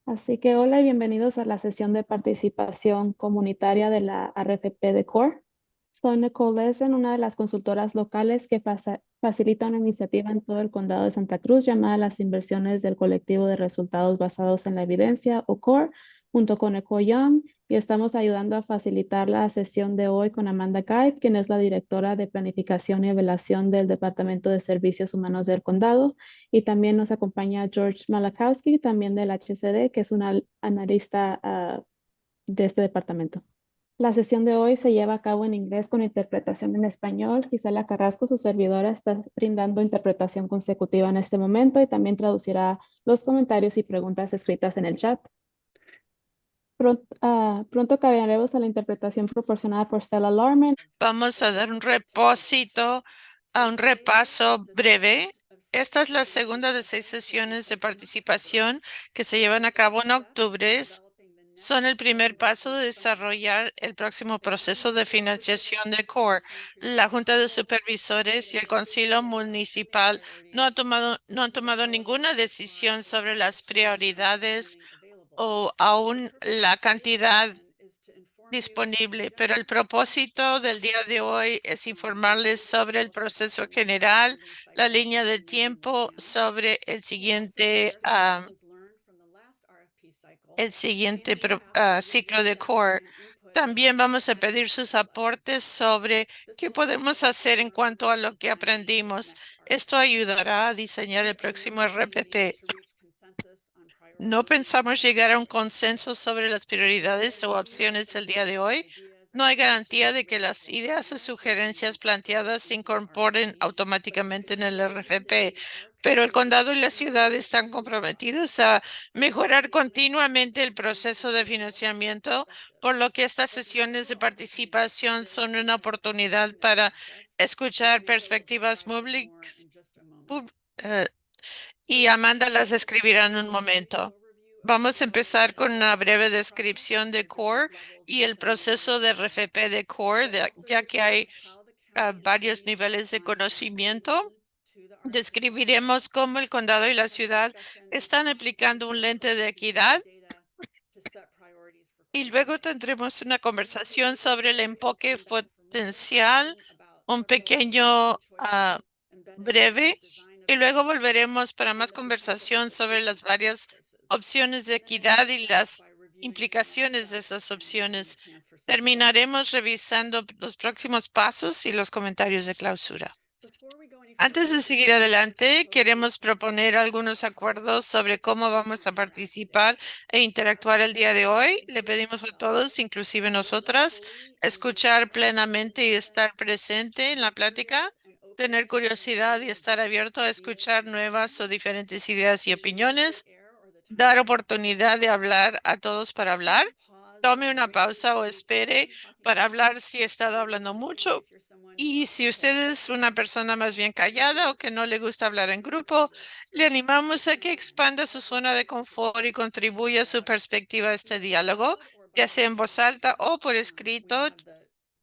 Así que hola y bienvenidos a la sesión de participación comunitaria de la RFP de CORE. Soy Nicole Lesen, una de las consultoras locales que facilita una iniciativa en todo el condado de Santa Cruz llamada las inversiones del colectivo de resultados basados en la evidencia o CORE, junto con Eco Young, y estamos ayudando a facilitar la sesión de hoy con Amanda Guy, quien es la directora de planificación y evaluación del Departamento de Servicios Humanos del condado. Y también nos acompaña George Malakowski, también del HCD, que es un analista de este departamento. La sesión de hoy se lleva a cabo en inglés con interpretación en español. Gisela Carrasco, su servidora, está brindando interpretación consecutiva en este momento y también traducirá los comentarios y preguntas escritas en el chat. Pronto cambiaremos a la interpretación proporcionada por Stella Larman. Vamos a dar un repaso breve. Esta es la segunda de 6 sesiones de participación que se llevan a cabo en octubre. Son el primer paso de desarrollar el próximo proceso de financiación de CORE. La Junta de Supervisores y el Concilio Municipal no han tomado ninguna decisión sobre las prioridades o aún la cantidad disponible, pero el propósito del día de hoy es informarles sobre el proceso general, la línea de tiempo sobre el siguiente ciclo de CORE. También vamos a pedir sus aportes sobre qué podemos hacer en cuanto a lo que aprendimos. Esto ayudará a diseñar el próximo RPP. No pensamos llegar a un consenso sobre las prioridades o opciones el día de hoy. No hay garantía de que las ideas o sugerencias planteadas se incorporen automáticamente en el RFP, pero el condado y la ciudad están comprometidos a mejorar continuamente el proceso de financiamiento, por lo que estas sesiones de participación son una oportunidad para escuchar perspectivas públicas, y Amanda las describirá en un momento. Vamos a empezar con una breve descripción de CORE y el proceso de RFP de CORE, ya que hay varios niveles de conocimiento. Describiremos cómo el condado y la ciudad están aplicando un lente de equidad y luego tendremos una conversación sobre el enfoque potencial, un pequeño breve, y luego volveremos para más conversación sobre las varias opciones de equidad y las implicaciones de esas opciones. Terminaremos revisando los próximos pasos y los comentarios de clausura. Antes de seguir adelante, queremos proponer algunos acuerdos sobre cómo vamos a participar e interactuar el día de hoy. Le pedimos a todos, inclusive nosotras, escuchar plenamente y estar presente en la plática, tener curiosidad y estar abierto a escuchar nuevas o diferentes ideas y opiniones, dar oportunidad de hablar a todos para hablar. Tome una pausa o espere para hablar si ha estado hablando mucho. Y si usted es una persona más bien callada o que no le gusta hablar en grupo, le animamos a que expanda su zona de confort y contribuya su perspectiva a este diálogo, ya sea en voz alta o por escrito,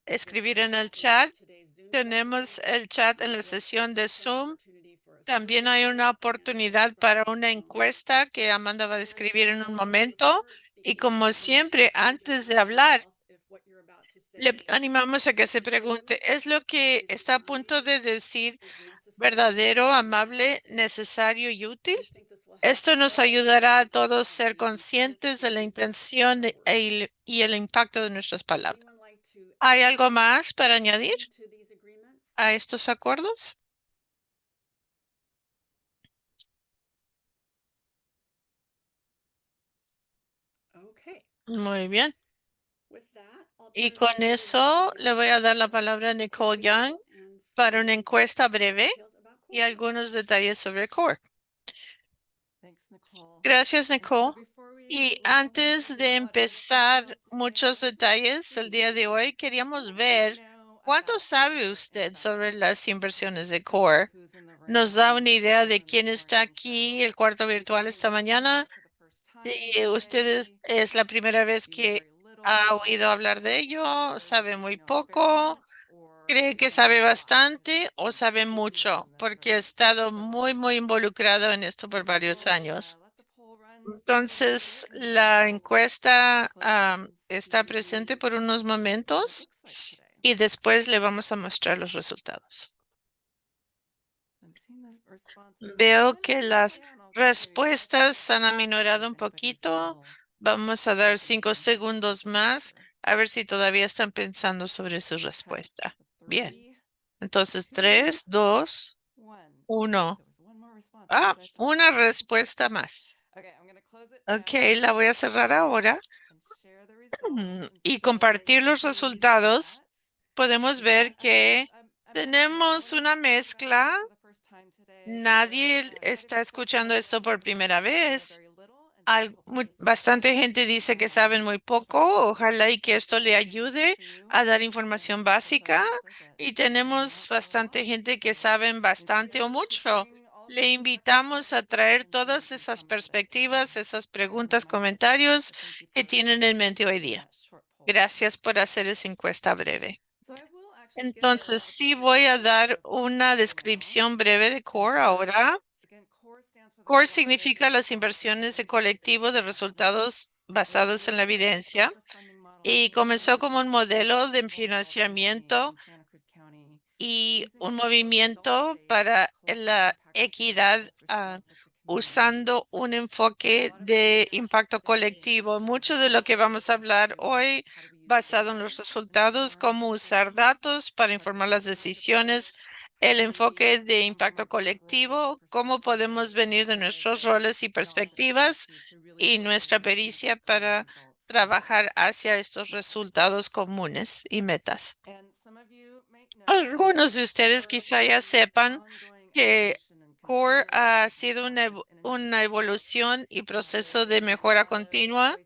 escribir en el chat. Tenemos el chat en la sesión de Zoom. También hay una oportunidad para una encuesta que Amanda va a describir en un momento. Y como siempre, antes de hablar, le animamos a que se pregunte, ¿es lo que está a punto de decir verdadero, amable, necesario y útil? Esto nos ayudará a todos a ser conscientes de la intención y el impacto de nuestras palabras. ¿Hay algo más para añadir a estos acuerdos? Muy bien. Y con eso le voy a dar la palabra a Nicole Young para una encuesta breve y algunos detalles sobre CORE. Gracias, Nicole. Y antes de empezar muchos detalles el día de hoy, queríamos ver cuánto sabe usted sobre las inversiones de CORE. Nos da una idea de quién está aquí, el cuarto virtual esta mañana. Si usted es la primera vez que ha oído hablar de ello, sabe muy poco, cree que sabe bastante o sabe mucho, porque ha estado muy, muy involucrado en esto por varios años. Entonces, la encuesta está presente por unos momentos y después le vamos a mostrar los resultados. Veo que las respuestas han aminorado un poquito. Vamos a dar 5 segundos más a ver si todavía están pensando sobre su respuesta. Bien, entonces 3, 2, 1. Una respuesta más. Ok, la voy a cerrar ahora. Y compartir los resultados. Podemos ver que tenemos una mezcla. Nadie está escuchando esto por primera vez. Bastante gente dice que saben muy poco. Ojalá y que esto le ayude a dar información básica. Y tenemos bastante gente que saben bastante o mucho. Le invitamos a traer todas esas perspectivas, esas preguntas, comentarios que tienen en mente hoy día. Gracias por hacer esa encuesta breve. Entonces, sí voy a dar una descripción breve de CORE ahora. CORE significa las inversiones de colectivo de resultados basados en la evidencia y comenzó como un modelo de financiamiento y un movimiento para la equidad, usando un enfoque de impacto colectivo. Mucho de lo que vamos a hablar hoy basado en los resultados, cómo usar datos para informar las decisiones, el enfoque de impacto colectivo, cómo podemos venir de nuestros roles y perspectivas y nuestra pericia para trabajar hacia estos resultados comunes y metas. Algunos de ustedes quizá ya sepan que CORE ha sido una evolución y proceso de mejora continua.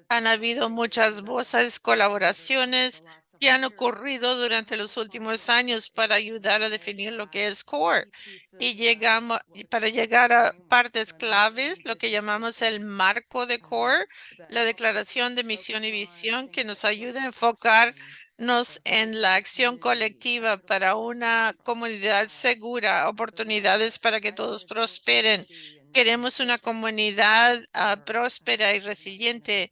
Han habido muchas voces, colaboraciones que han ocurrido durante los últimos años para ayudar a definir lo que es CORE. Y llegamos para llegar a partes claves, lo que llamamos el marco de CORE, la declaración de misión y visión que nos ayuda a enfocarnos en la acción colectiva para una comunidad segura, oportunidades para que todos prosperen. Queremos una comunidad próspera y resiliente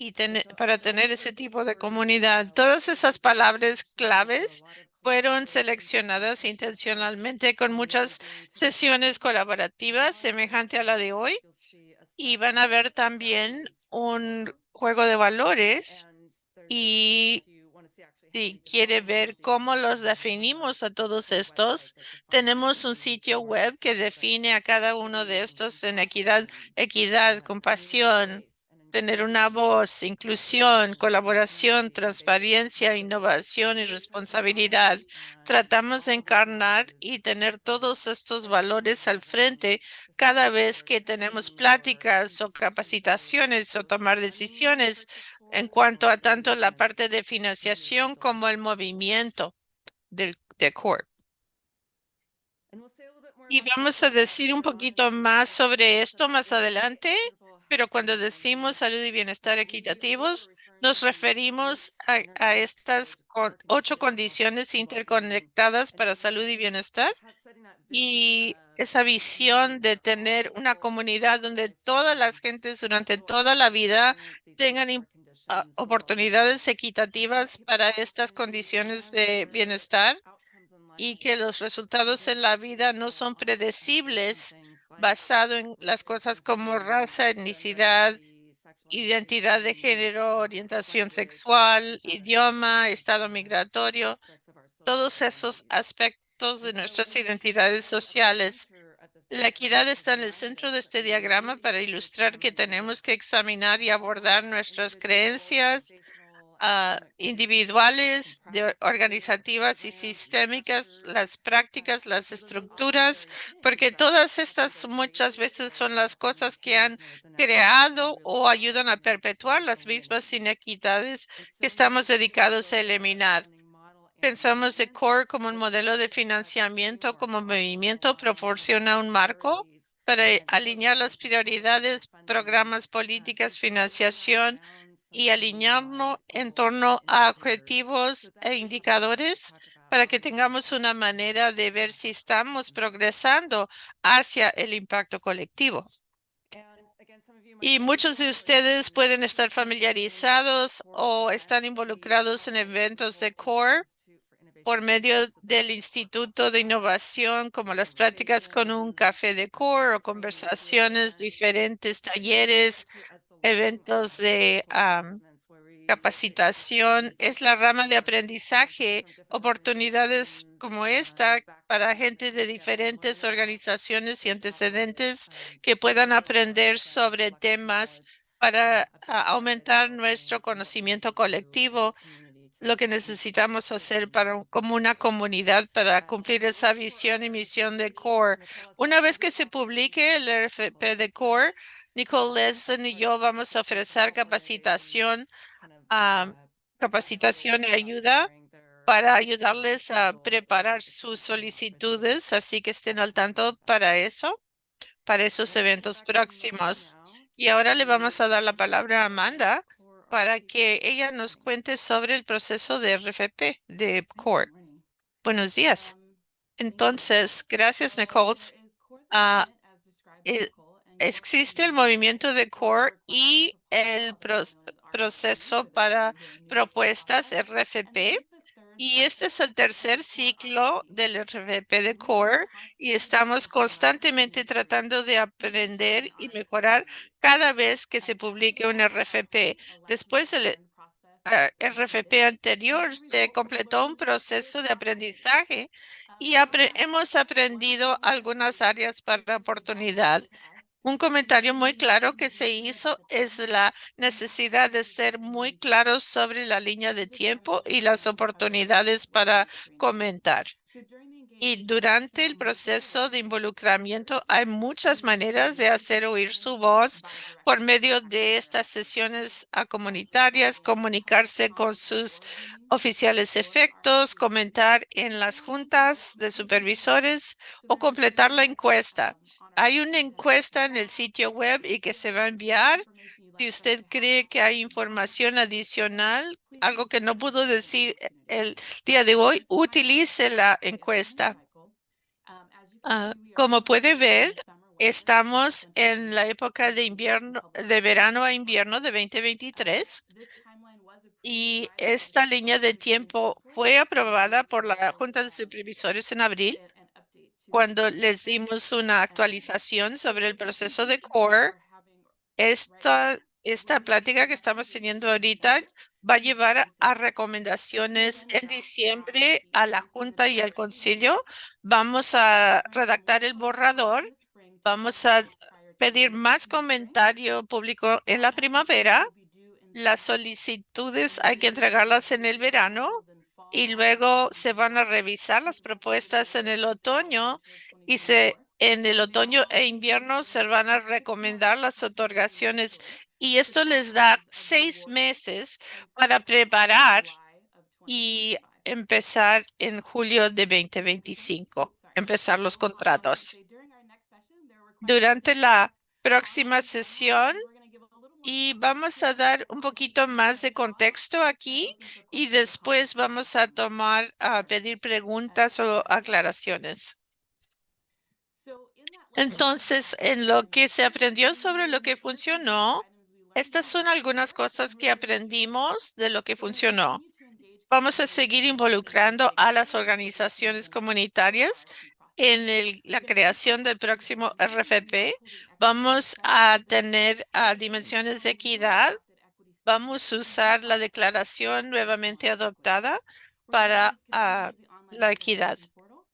y para tener ese tipo de comunidad. Todas esas palabras claves fueron seleccionadas intencionalmente con muchas sesiones colaborativas semejante a la de hoy y van a ver también un juego de valores y si quiere ver cómo los definimos a todos estos, tenemos un sitio web que define a cada uno de estos en equidad, compasión, tener una voz, inclusión, colaboración, transparencia, innovación y responsabilidad. Tratamos de encarnar y tener todos estos valores al frente cada vez que tenemos pláticas o capacitaciones o tomar decisiones en cuanto a tanto la parte de financiación como el movimiento de CORE. Y vamos a decir un poquito más sobre esto más adelante, pero cuando decimos salud y bienestar equitativos, nos referimos a estas 8 condiciones interconectadas para salud y bienestar y esa visión de tener una comunidad donde todas las gentes durante toda la vida tengan oportunidades equitativas para estas condiciones de bienestar y que los resultados en la vida no son predecibles basado en las cosas como raza, etnicidad, identidad de género, orientación sexual, idioma, estado migratorio, todos esos aspectos de nuestras identidades sociales. La equidad está en el centro de este diagrama para ilustrar que tenemos que examinar y abordar nuestras creencias individuales, organizativas y sistémicas, las prácticas, las estructuras, porque todas estas muchas veces son las cosas que han creado o ayudan a perpetuar las mismas inequidades que estamos dedicados a eliminar. Pensamos de CORE como un modelo de financiamiento, como movimiento proporciona un marco para alinear las prioridades, programas, políticas, financiación y alinearlo en torno a objetivos e indicadores para que tengamos una manera de ver si estamos progresando hacia el impacto colectivo. Y muchos de ustedes pueden estar familiarizados o están involucrados en eventos de CORE por medio del Instituto de Innovación, como las pláticas con un café de CORE o conversaciones, diferentes talleres, eventos de capacitación. Es la rama de aprendizaje, oportunidades como esta para gente de diferentes organizaciones y antecedentes que puedan aprender sobre temas para aumentar nuestro conocimiento colectivo, lo que necesitamos hacer como una comunidad para cumplir esa visión y misión de CORE. Una vez que se publique el RFP de CORE, Nicole Lesson y yo vamos a ofrecer ah, capacitación y ayuda para ayudarles a preparar sus solicitudes, así que estén al tanto para esos eventos próximos. Y ahora le vamos a dar la palabra a Amanda para que ella nos cuente sobre el proceso de RFP de CORE. Buenos días. Entonces, gracias, Nicole. Ah, eh, Existe el movimiento de CORE y el proceso para propuestas RFP. Y este es el tercer ciclo del RFP de CORE y estamos constantemente tratando de aprender y mejorar cada vez que se publique un RFP. Después del RFP anterior se completó un proceso de aprendizaje y hemos aprendido algunas áreas para oportunidad. Un comentario muy claro que se hizo es la necesidad de ser muy claros sobre la línea de tiempo y las oportunidades para comentar. Y durante el proceso de involucramiento hay muchas maneras de hacer oír su voz por medio de estas sesiones comunitarias, comunicarse con sus oficiales efectos, comentar en las juntas de supervisores o completar la encuesta. Hay una encuesta en el sitio web y que se va a enviar. Si usted cree que hay información adicional, algo que no pudo decir el día de hoy, utilice la encuesta. Como puede ver, estamos en la época de invierno, de verano a invierno de 2023 y esta línea de tiempo fue aprobada por la Junta de Supervisores en abril, cuando les dimos una actualización sobre el proceso de CORE. Esta plática que estamos teniendo ahorita va a llevar a recomendaciones en diciembre a la Junta y al Concilio. Vamos a redactar el borrador. Vamos a pedir más comentario público en la primavera. Las solicitudes hay que entregarlas en el verano y luego se van a revisar las propuestas en el otoño y en el otoño e invierno se van a recomendar las otorgaciones y esto les da 6 meses para preparar y empezar en julio de 2025, empezar los contratos. Durante la próxima sesión y vamos a dar un poquito más de contexto aquí y después vamos a pedir preguntas o aclaraciones. Entonces, en lo que se aprendió sobre lo que funcionó, estas son algunas cosas que aprendimos de lo que funcionó. Vamos a seguir involucrando a las organizaciones comunitarias en la creación del próximo RFP. Vamos a tener dimensiones de equidad. Vamos a usar la declaración nuevamente adoptada para la equidad.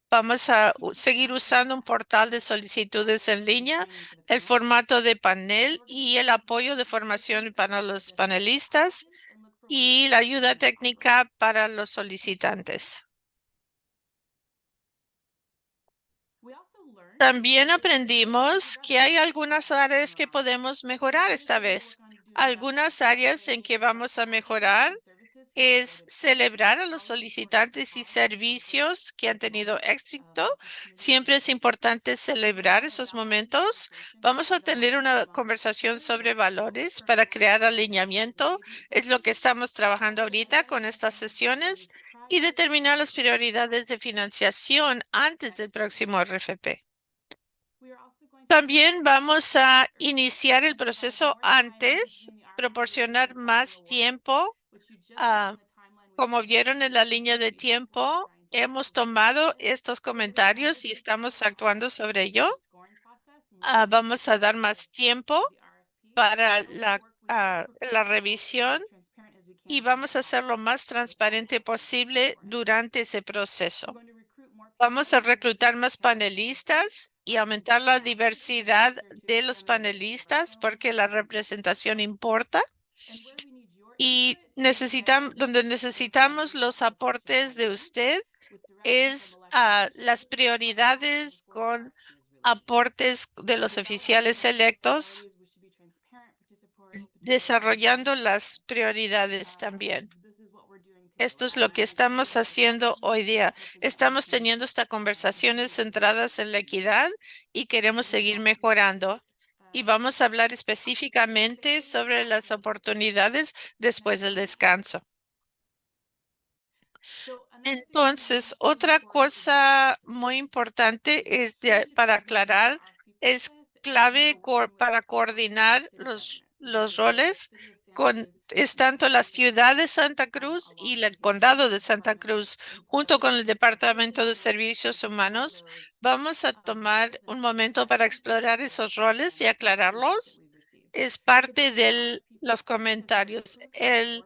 Vamos a seguir usando un portal de solicitudes en línea, el formato de panel y el apoyo de formación para los panelistas y la ayuda técnica para los solicitantes. También aprendimos que hay algunas áreas que podemos mejorar esta vez. Algunas áreas en que vamos a mejorar es celebrar a los solicitantes y servicios que han tenido éxito. Siempre es importante celebrar esos momentos. Vamos a tener una conversación sobre valores para crear alineamiento. Es lo que estamos trabajando ahorita con estas sesiones y determinar las prioridades de financiación antes del próximo RFP. También vamos a iniciar el proceso antes, proporcionar más tiempo. ah, Como vieron en la línea de tiempo, hemos tomado estos comentarios y estamos actuando sobre ello. Vamos a dar más tiempo para la revisión y vamos a hacer lo más transparente posible durante ese proceso. Vamos a reclutar más panelistas y aumentar la diversidad de los panelistas porque la representación importa. Y donde necesitamos los aportes de usted es las prioridades con aportes de los oficiales electos, desarrollando las prioridades también. Esto es lo que estamos haciendo hoy día. Estamos teniendo estas conversaciones centradas en la equidad y queremos seguir mejorando. Y vamos a hablar específicamente sobre las oportunidades después del descanso. Entonces, otra cosa muy importante para aclarar, es clave para coordinar los roles es tanto la ciudad de Santa Cruz y el condado de Santa Cruz, junto con el Departamento de Servicios Humanos. Vamos a tomar un momento para explorar esos roles y aclararlos. Es parte de los comentarios. El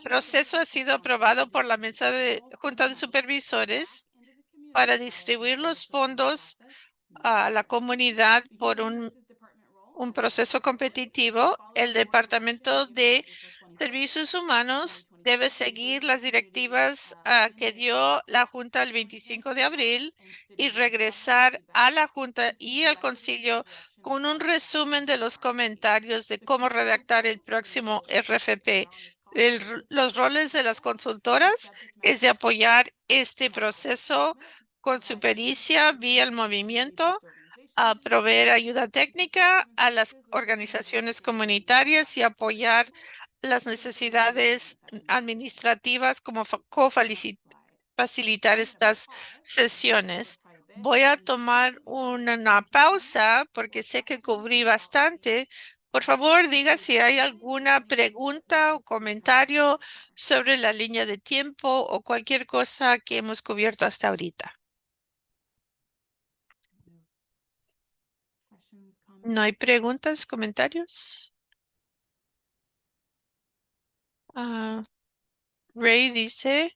proceso ha sido aprobado por la mesa de Junta de Supervisores para distribuir los fondos a la comunidad por un proceso competitivo. El Departamento de Servicios Humanos debe seguir las directivas que dio la Junta el 25 de abril y regresar a la Junta y al Concilio con un resumen de los comentarios de cómo redactar el próximo RFP. Los roles de las consultoras es de apoyar este proceso con su pericia vía el movimiento, a proveer ayuda técnica a las organizaciones comunitarias y apoyar las necesidades administrativas como facilitar estas sesiones. Voy a tomar una pausa porque sé que cubrí bastante. Por favor, diga si hay alguna pregunta o comentario sobre la línea de tiempo o cualquier cosa que hemos cubierto hasta ahorita. ¿No hay preguntas, comentarios? Ah, Ray dice,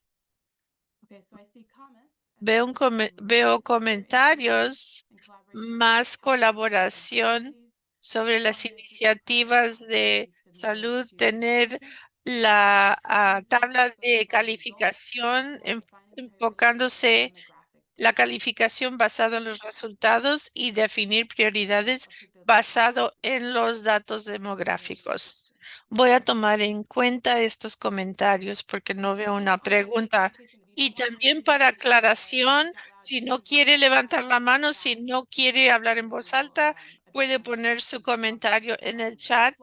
veo comentarios, más colaboración sobre las iniciativas de salud, tener la tabla de calificación enfocándose la calificación basado en los resultados y definir prioridades basado en los datos demográficos. Voy a tomar en cuenta estos comentarios porque no veo una pregunta. Y también para aclaración, si no quiere levantar la mano, si no quiere hablar en voz alta, puede poner su comentario en el chat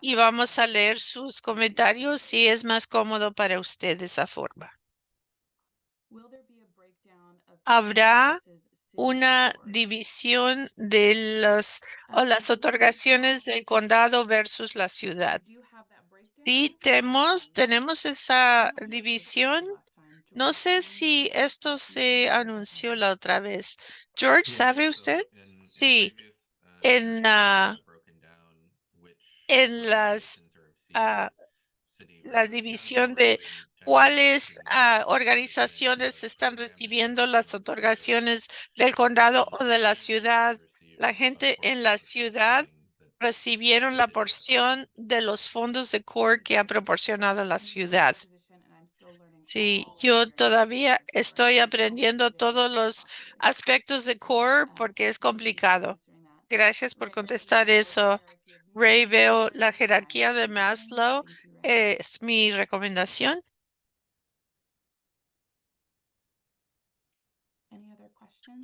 y vamos a leer sus comentarios si es más cómodo para usted de esa forma. ¿Habrá una división de las otorgaciones del condado versus la ciudad? Sí, tenemos esa división. No sé si esto se anunció la otra vez. George, Yes, ¿sabe so usted? in Sí, previous en, RFPs, we have broken down which en organizations are receiving ah, city la or county división de borrowing generally cuáles between the cities and organizaciones the están families recibiendo in las the district. otorgaciones del condado Some o de la cities ciudad. receive La a gente en portion la of the core ciudad funding that recibieron the la city has porción provided. de los fondos de CORE que ha proporcionado la ciudad. Sí, yo todavía estoy aprendiendo todos los aspectos de CORE porque es complicado. Gracias por contestar eso. Ray, veo la jerarquía de Maslow. Es mi recomendación.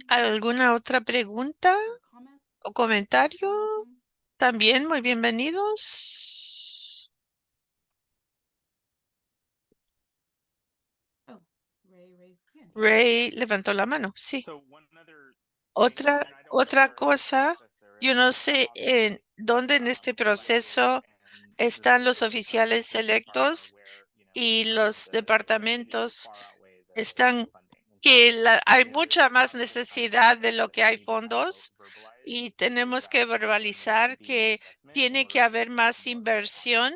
¿Alguna otra pregunta o comentario? También muy bienvenidos. Ray levantó la mano. Sí. Otra cosa, yo no sé en dónde en este proceso están los oficiales electos y los departamentos están que hay mucha más necesidad de lo que hay fondos y tenemos que verbalizar que tiene que haber más inversión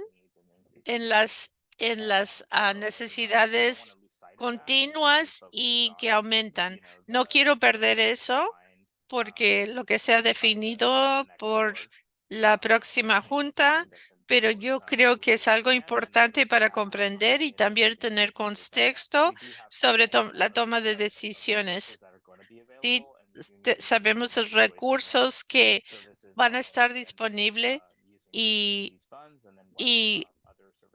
en las necesidades continuas y que aumentan. No quiero perder eso porque lo que se ha definido por la próxima junta, pero yo creo que es algo importante para comprender y también tener contexto sobre la toma de decisiones. Sí, sabemos los recursos que van a estar disponibles y, y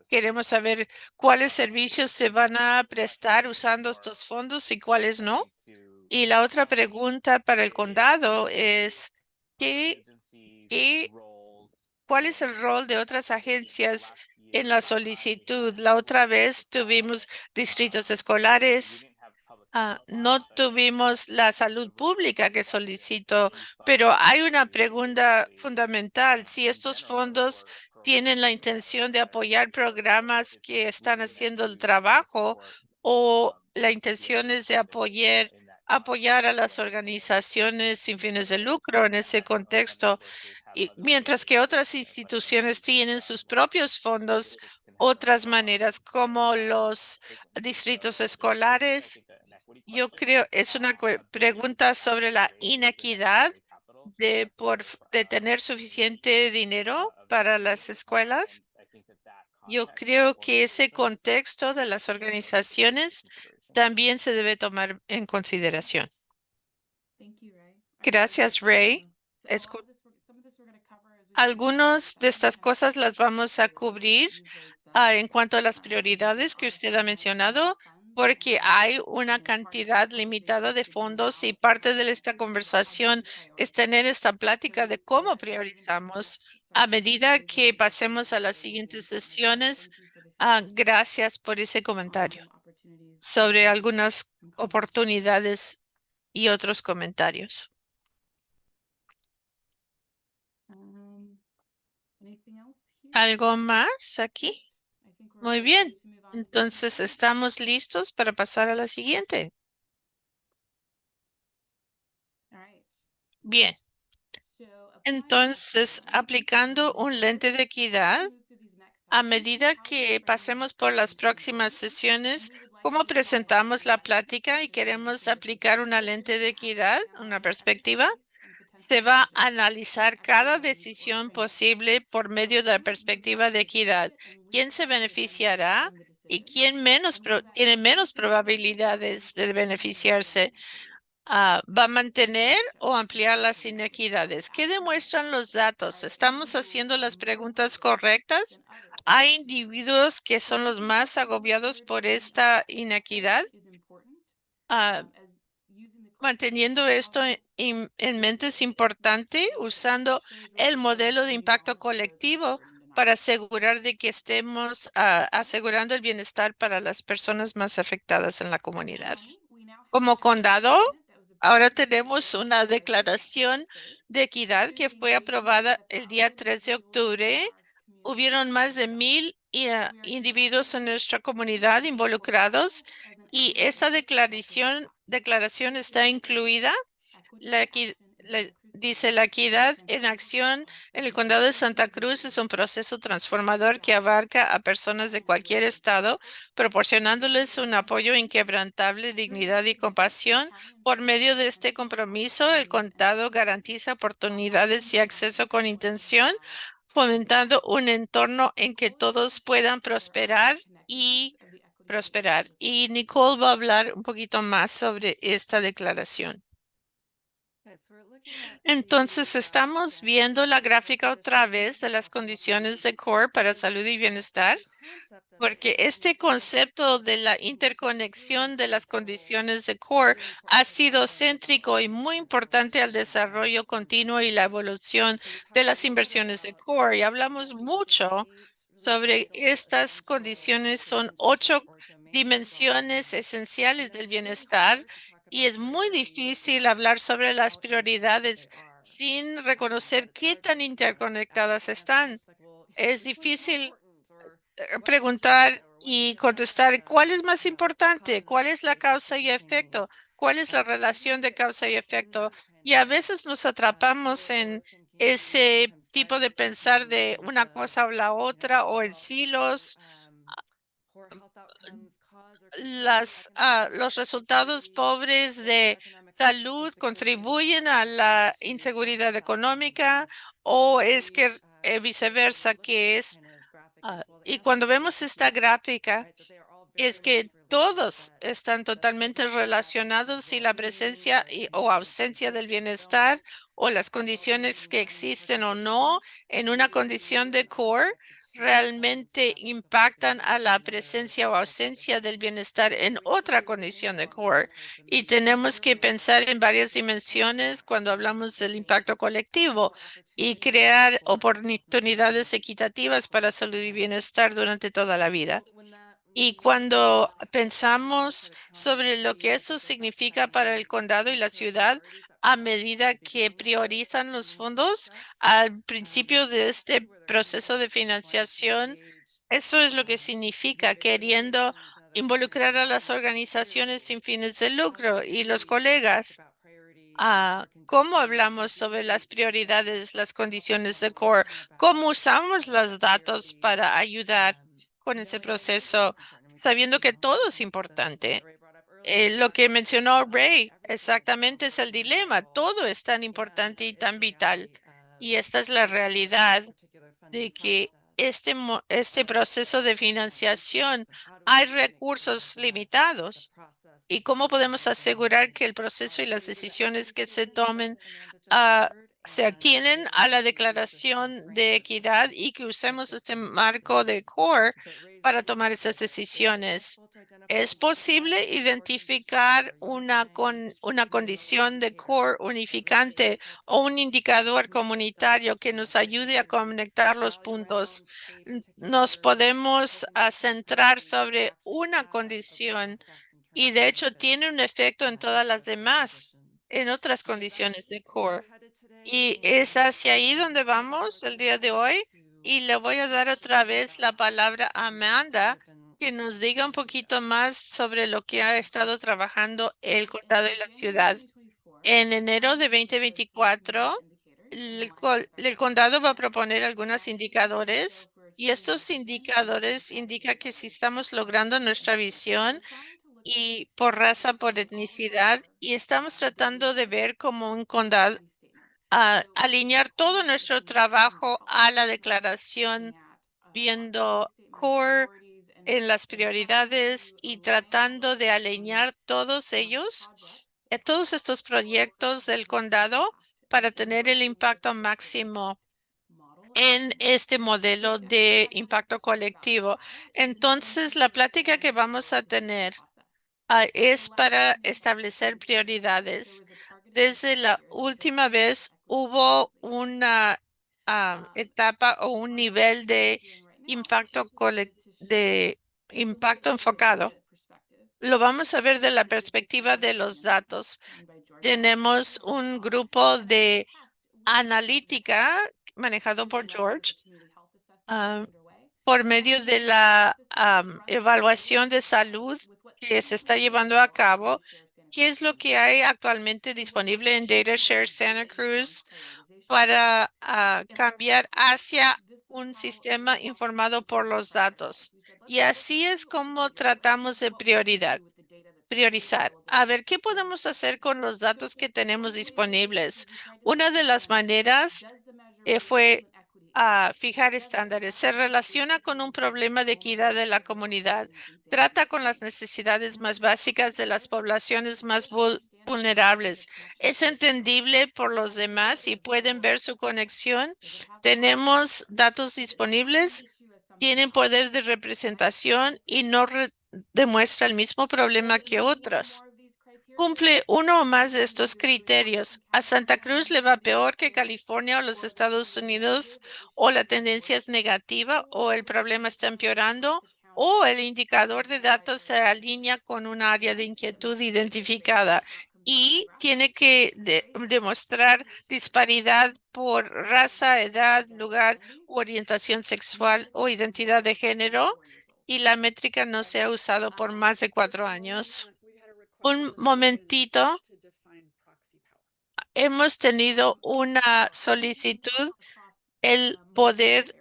queremos saber cuáles servicios se van a prestar usando estos fondos y cuáles no. Y la otra pregunta para el condado es, ¿qué, qué- cuál es el rol de otras agencias en la solicitud? La otra vez tuvimos distritos escolares. No tuvimos la salud pública que solicitó, pero hay una pregunta fundamental. Si estos fondos tienen la intención de apoyar programas que están haciendo el trabajo o la intención es de apoyar a las organizaciones sin fines de lucro en ese contexto, y mientras que otras instituciones tienen sus propios fondos, otras maneras como los distritos escolares. Yo creo es una pregunta sobre la inequidad de tener suficiente dinero para las escuelas. Yo creo que ese contexto de las organizaciones también se debe tomar en consideración. Gracias, Ray. Escu- Algunas de estas cosas las vamos a cubrir en cuanto a las prioridades que usted ha mencionado, porque hay una cantidad limitada de fondos y parte de esta conversación es tener esta plática de cómo priorizamos a medida que pasemos a las siguientes sesiones. Gracias por ese comentario sobre algunas oportunidades y otros comentarios. ¿Algo más aquí? Muy bien. Entonces, estamos listos para pasar a la siguiente. Bien. Entonces, aplicando un lente de equidad, a medida que pasemos por las próximas sesiones, ¿cómo presentamos la plática y queremos aplicar una lente de equidad, una perspectiva? Se va a analizar cada decisión posible por medio de la perspectiva de equidad. ¿Quién se beneficiará y quién tiene menos probabilidades de beneficiarse? ¿Va a mantener o ampliar las inequidades? ¿Qué demuestran los datos? ¿Estamos haciendo las preguntas correctas? ¿Hay individuos que son los más agobiados por esta inequidad? Ah, Manteniendo esto en mente es importante usando el modelo de impacto colectivo para asegurar de que estemos asegurando el bienestar para las personas más afectadas en la comunidad. Como condado, ahora tenemos una declaración de equidad que fue aprobada el día 3 de octubre. Hubieron más de 1,000 individuos en nuestra comunidad involucrados y esta declaración está incluida. Dice la equidad en acción en el condado de Santa Cruz es un proceso transformador que abarca a personas de cualquier estado, proporcionándoles un apoyo inquebrantable, dignidad y compasión. Por medio de este compromiso, el condado garantiza oportunidades y acceso con intención, fomentando un entorno en que todos puedan prosperar. Y Nicole va a hablar un poquito más sobre esta declaración. Entonces, estamos viendo la gráfica otra vez de las condiciones de CORE para salud y bienestar, porque este concepto de la interconexión de las condiciones de CORE ha sido céntrico y muy importante al desarrollo continuo y la evolución de las inversiones de CORE. Y hablamos mucho sobre estas condiciones. Son 8 dimensiones esenciales del bienestar Y es muy difícil hablar sobre las prioridades sin reconocer qué tan interconectadas están. Es difícil preguntar y contestar cuál es más importante, cuál es la causa y efecto, cuál es la relación de causa y efecto. Y a veces nos atrapamos en ese tipo de pensar de una cosa o la otra o en silos. Los resultados pobres de salud contribuyen a la inseguridad económica o es que viceversa, que es, y cuando vemos esta gráfica, es que todos están totalmente relacionados y la presencia o ausencia del bienestar o las condiciones que existen o no en una condición de core realmente impactan a la presencia o ausencia del bienestar en otra condición de core. Y tenemos que pensar en varias dimensiones cuando hablamos del impacto colectivo y crear oportunidades equitativas para salud y bienestar durante toda la vida. Y cuando pensamos sobre lo que eso significa para el condado y la ciudad, a medida que priorizan los fondos al principio de este proceso de financiación, eso es lo que significa queriendo involucrar a las organizaciones sin fines de lucro y los colegas. ¿Cómo hablamos sobre las prioridades, las condiciones de core? ¿Cómo usamos los datos para ayudar con ese proceso, sabiendo que todo es importante? Lo que mencionó Ray exactamente es el dilema. Todo es tan importante y tan vital. Y esta es la realidad de que este proceso de financiación hay recursos limitados. ¿Y cómo podemos asegurar que el proceso y las decisiones que se tomen ah, se atienen a la declaración de equidad y que usemos este marco de core para tomar esas decisiones? ¿Es posible identificar una condición de core unificante o un indicador comunitario que nos ayude a conectar los puntos? Nos podemos centrar sobre una condición y de hecho tiene un efecto en todas las demás, en otras condiciones de core. Y es hacia ahí donde vamos el día de hoy. Y le voy a dar otra vez la palabra a Amanda, que nos diga un poquito más sobre lo que ha estado trabajando el condado y la ciudad. En enero de 2024, el condado va a proponer algunos indicadores y estos indicadores indican que si estamos logrando nuestra visión y por raza, por etnicidad, y estamos tratando de ver como un condado, alinear todo nuestro trabajo a la declaración, viendo core en las prioridades y tratando de alinear todos ellos, todos estos proyectos del condado para tener el impacto máximo en este modelo de impacto colectivo. Entonces, la plática que vamos a tener es para establecer prioridades. Desde la última vez hubo una etapa o un nivel de de impacto enfocado. Lo vamos a ver de la perspectiva de los datos. Tenemos un grupo de analítica manejado por George. ah, por medio de la evaluación de salud que se está llevando a cabo, ¿qué es lo que hay actualmente disponible en DataShare Santa Cruz para cambiar hacia un sistema informado por los datos? Y así es como tratamos de priorizar. A ver, ¿qué podemos hacer con los datos que tenemos disponibles? Una de las maneras fue fijar estándares. Se relaciona con un problema de equidad de la comunidad. Trata con las necesidades más básicas de las poblaciones más vulnerables. Es entendible por los demás y pueden ver su conexión. Tenemos datos disponibles, tienen poder de representación y no demuestra el mismo problema que otras. Cumple uno o más de estos criterios. A Santa Cruz le va peor que California o los Estados Unidos, o la tendencia es negativa, o el problema está empeorando, o el indicador de datos se alinea con un área de inquietud identificada y tiene que demostrar disparidad por raza, edad, lugar u orientación sexual o identidad de género y la métrica no se ha usado por más de 4 años. Un momentito. Hemos tenido una solicitud, el poder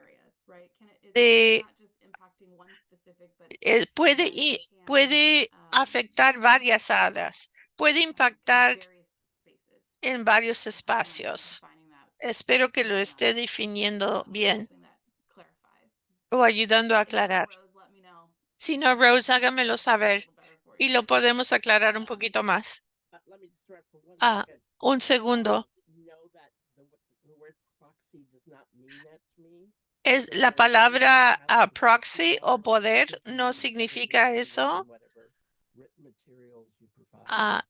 de puede afectar varias áreas, puede impactar en varios espacios. Espero que lo esté definiendo bien o ayudando a aclarar. Si no, Rose, hágamelo saber y lo podemos aclarar un poquito más. Un segundo. Es la palabra proxy o poder, no significa eso.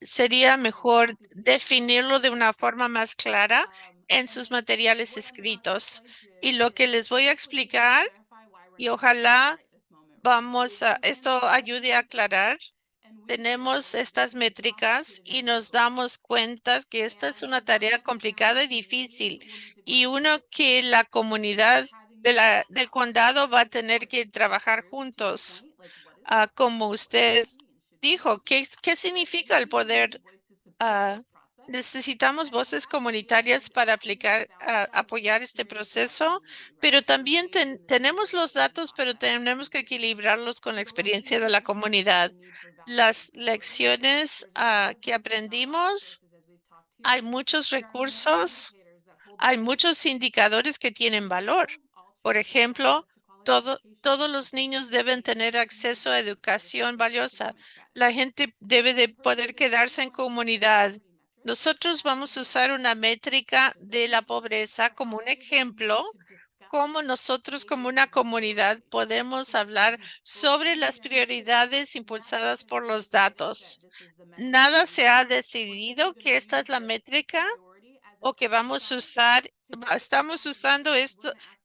Sería mejor definirlo de una forma más clara en sus materiales escritos. Y lo que les voy a explicar, y ojalá esto ayude a aclarar. Tenemos estas métricas y nos damos cuenta que esta es una tarea complicada y difícil y uno que la comunidad del condado va a tener que trabajar juntos. Como usted dijo, ¿qué significa el poder? Ah, Necesitamos voces comunitarias para apoyar este proceso, pero también tenemos los datos, pero tenemos que equilibrarlos con la experiencia de la comunidad. Las lecciones que aprendimos, hay muchos recursos, hay muchos indicadores que tienen valor. Por ejemplo, todos los niños deben tener acceso a educación valiosa. La gente debe de poder quedarse en comunidad. Nosotros vamos a usar una métrica de la pobreza como un ejemplo, cómo nosotros como una comunidad podemos hablar sobre las prioridades impulsadas por los datos. Nada se ha decidido que esta es la métrica o que vamos a usar. Estamos usando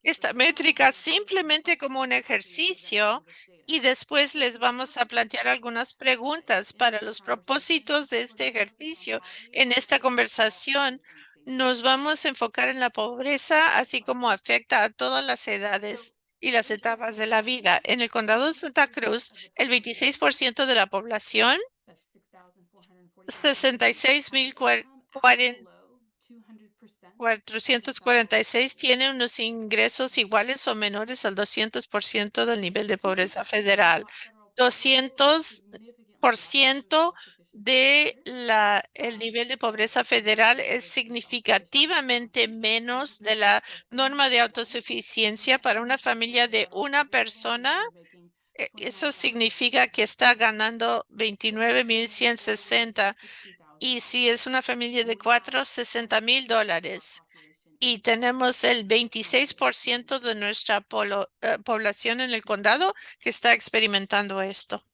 esta métrica simplemente como un ejercicio y después les vamos a plantear algunas preguntas para los propósitos de este ejercicio. En esta conversación nos vamos a enfocar en la pobreza, así como afecta a todas las edades y las etapas de la vida. En el condado de Santa Cruz, el 26% de la población, 66,446 tiene unos ingresos iguales o menores al 200% del nivel de pobreza federal. 200% de el nivel de pobreza federal es significativamente menos de la norma de autosuficiencia para una familia de una persona. Eso significa que está ganando 29,160 y si es una familia de 4, $60,000. Y tenemos el 26% de nuestra población en el condado que está experimentando esto.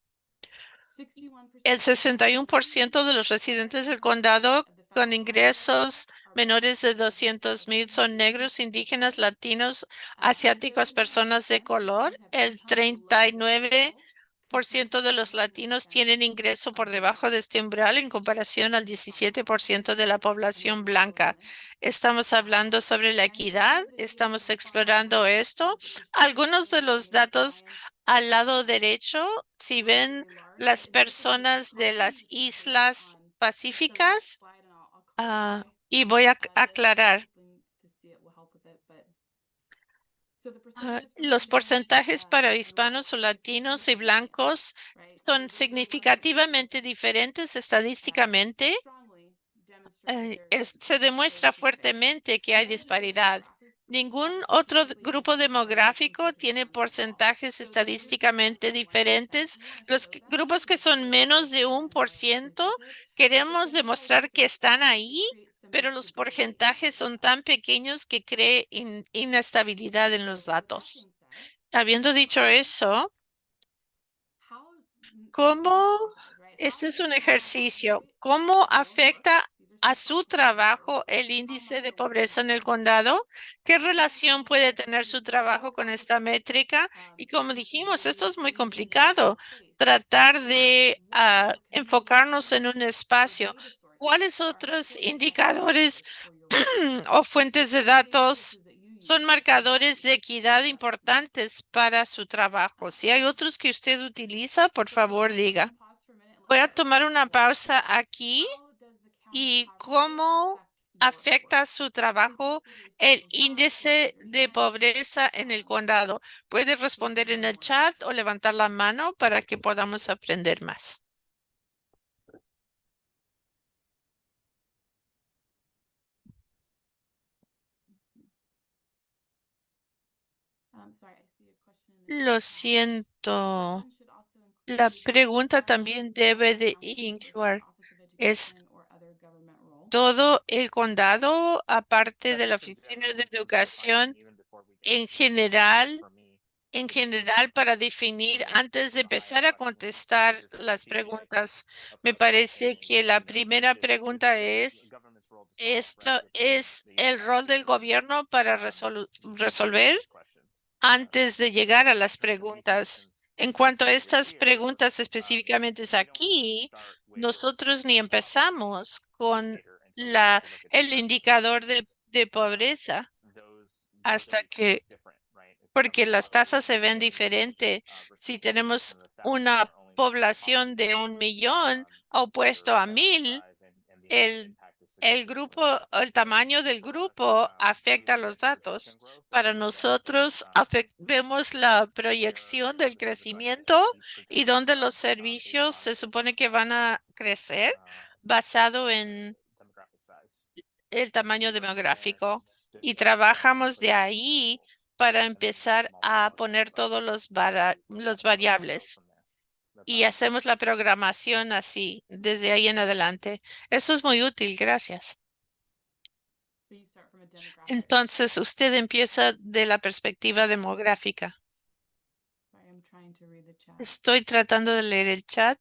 El 61% de los residentes del condado con ingresos menores de 200,000 son negros, indígenas, latinos, asiáticos, personas de color. El 39% de los latinos tienen ingreso por debajo de este umbral en comparación al 17% de la población blanca. Estamos hablando sobre la equidad, estamos explorando esto. Algunos de los datos al lado derecho, si ven las personas de las islas pacíficas, y voy a aclarar. Los porcentajes para hispanos o latinos y blancos son significativamente diferentes estadísticamente. Se demuestra fuertemente que hay disparidad. Ningún otro grupo demográfico tiene porcentajes estadísticamente diferentes. Los grupos que son menos de 1%, queremos demostrar que están ahí, pero los porcentajes son tan pequeños que cree inestabilidad en los datos. Habiendo dicho eso, ¿cómo? Este es un ejercicio. ¿Cómo afecta a su trabajo el índice de pobreza en el condado? ¿Qué relación puede tener su trabajo con esta métrica? Y como dijimos, esto es muy complicado. Tratar de enfocarnos en un espacio. ¿Cuáles otros indicadores o fuentes de datos son marcadores de equidad importantes para su trabajo? Si hay otros que usted utiliza, por favor, diga. Voy a tomar una pausa aquí. ¿Y cómo afecta su trabajo el índice de pobreza en el condado? Puede responder en el chat o levantar la mano para que podamos aprender más. Lo siento. La pregunta también debe de incluir, ¿es todo el condado, aparte de la oficina de educación, en general? En general, para definir, antes de empezar a contestar las preguntas, me parece que la primera pregunta es, ¿esto es el rol del gobierno para resolver antes de llegar a las preguntas? En cuanto a estas preguntas específicamente aquí, nosotros ni empezamos con el indicador de pobreza hasta que porque las tasas se ven diferentes. Si tenemos una población de 1 millón opuesto a 1,000, el, el grupo, el tamaño del grupo afecta los datos. Para nosotros, vemos la proyección del crecimiento y donde los servicios se supone que van a crecer basado en el tamaño demográfico y trabajamos de ahí para empezar a poner todos los variables y hacemos la programación así desde ahí en adelante. Eso es muy útil, gracias. Entonces, usted empieza de la perspectiva demográfica. Estoy tratando de leer el chat.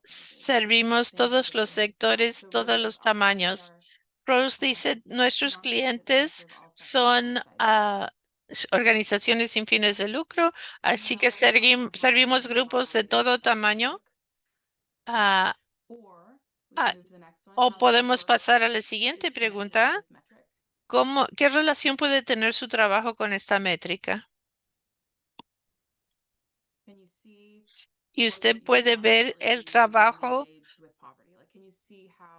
Servimos todos los sectores, todos los tamaños. Rose dice, nuestros clientes son organizaciones sin fines de lucro, así que servimos grupos de todo tamaño. Ah, ah, o podemos pasar a la siguiente pregunta. ¿Qué relación puede tener su trabajo con esta métrica? Y usted puede ver el trabajo.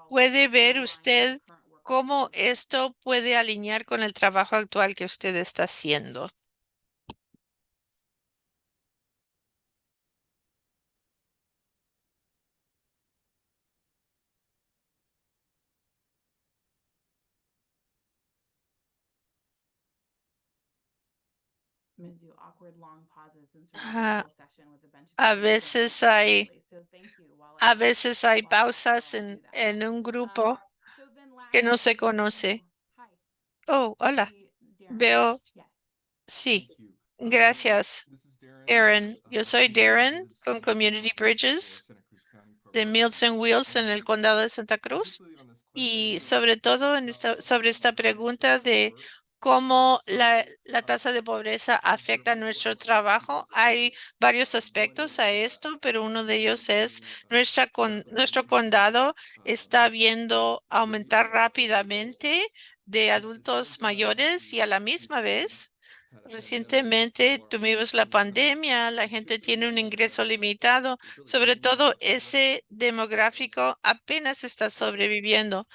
¿Puede ver usted cómo esto puede alinear con el trabajo actual que usted está haciendo? Ah, a veces hay, a veces hay pausas en un grupo que no se conoce. Oh, hola. Veo, sí. Gracias, Darren. Yo soy Darren con Community Bridges de Meals on Wheels en el condado de Santa Cruz. Y sobre todo sobre esta pregunta de cómo la tasa de pobreza afecta nuestro trabajo. Hay varios aspectos a esto, pero uno de ellos es nuestro condado está viendo aumentar rápidamente de adultos mayores y a la misma vez. Recientemente tuvimos la pandemia, la gente tiene un ingreso limitado, sobre todo ese demográfico apenas está sobreviviendo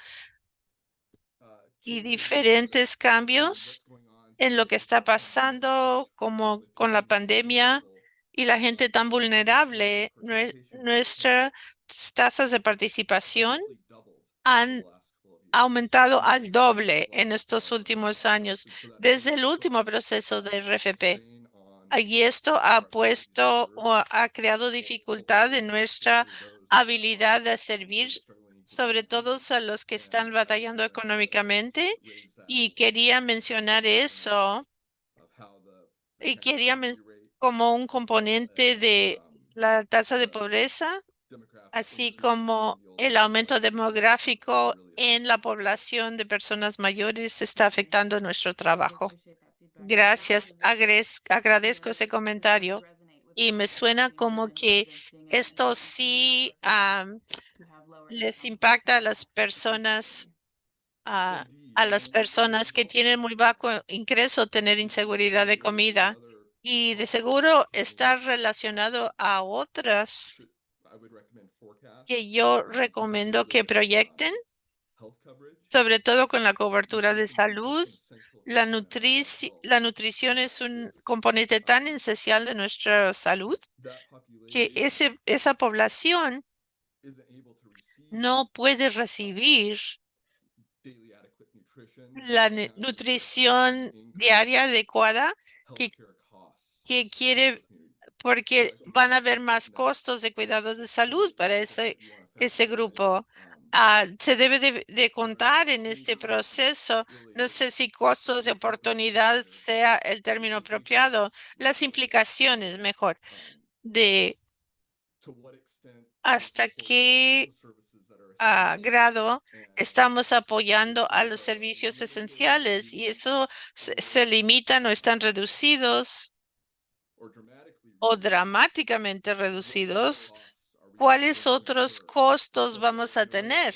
y diferentes cambios en lo que está pasando como con la pandemia y la gente tan vulnerable. Nuestras tasas de participación han aumentado al doble en estos últimos años, desde el último proceso de RFP. Y esto ha puesto o ha creado dificultad en nuestra habilidad de servir, sobre todo a los que están batallando económicamente. Y quería mencionar eso y como un componente de la tasa de pobreza, así como el aumento demográfico en la población de personas mayores está afectando nuestro trabajo. Gracias, agradezco ese comentario y me suena como que esto sí les impacta a las personas que tienen muy bajo ingreso tener inseguridad de comida y de seguro está relacionado a otras que yo recomiendo que proyecten, sobre todo con la cobertura de salud. La nutrición es un componente tan esencial de nuestra salud que esa población no puede recibir la nutrición diaria adecuada que, que quiere, porque van a haber más costos de cuidados de salud para ese grupo. Se debe de contar en este proceso. No sé si costos de oportunidad sea el término apropiado. Las implicaciones, mejor, de hasta qué grado estamos apoyando a los servicios esenciales y eso se limitan o están reducidos o dramáticamente reducidos. ¿Cuáles otros costos vamos a tener?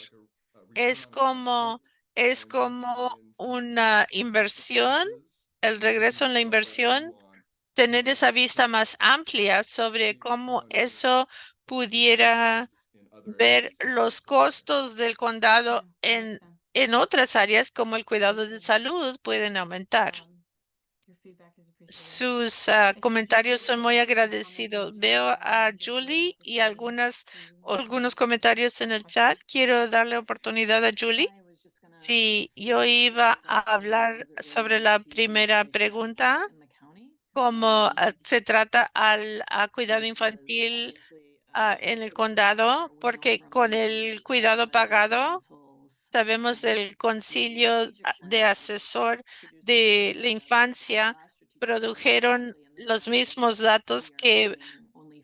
Es como, es como una inversión, el regreso en la inversión, tener esa vista más amplia sobre cómo eso pudiera ver los costos del condado en otras áreas como el cuidado de salud pueden aumentar. Sus comentarios son muy agradecidos. Veo a Julie y algunos comentarios en el chat. Quiero darle oportunidad a Julie. Sí, yo iba a hablar sobre la primera pregunta, cómo se trata a cuidado infantil en el condado, porque con el cuidado pagado, sabemos del concilio de asesor de la infancia, produjeron los mismos datos que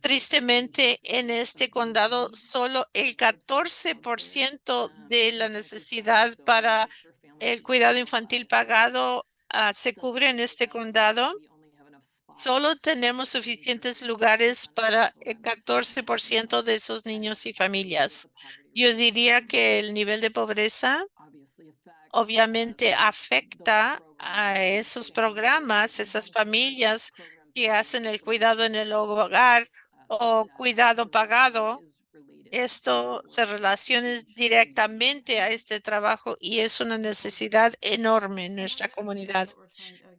tristemente en este condado solo el 14% de la necesidad para el cuidado infantil pagado se cubre en este condado. Solo tenemos suficientes lugares para el 14% de esos niños y familias. Yo diría que el nivel de pobreza obviamente afecta a esos programas, esas familias que hacen el cuidado en el hogar o cuidado pagado. Esto se relaciona directamente a este trabajo y es una necesidad enorme en nuestra comunidad.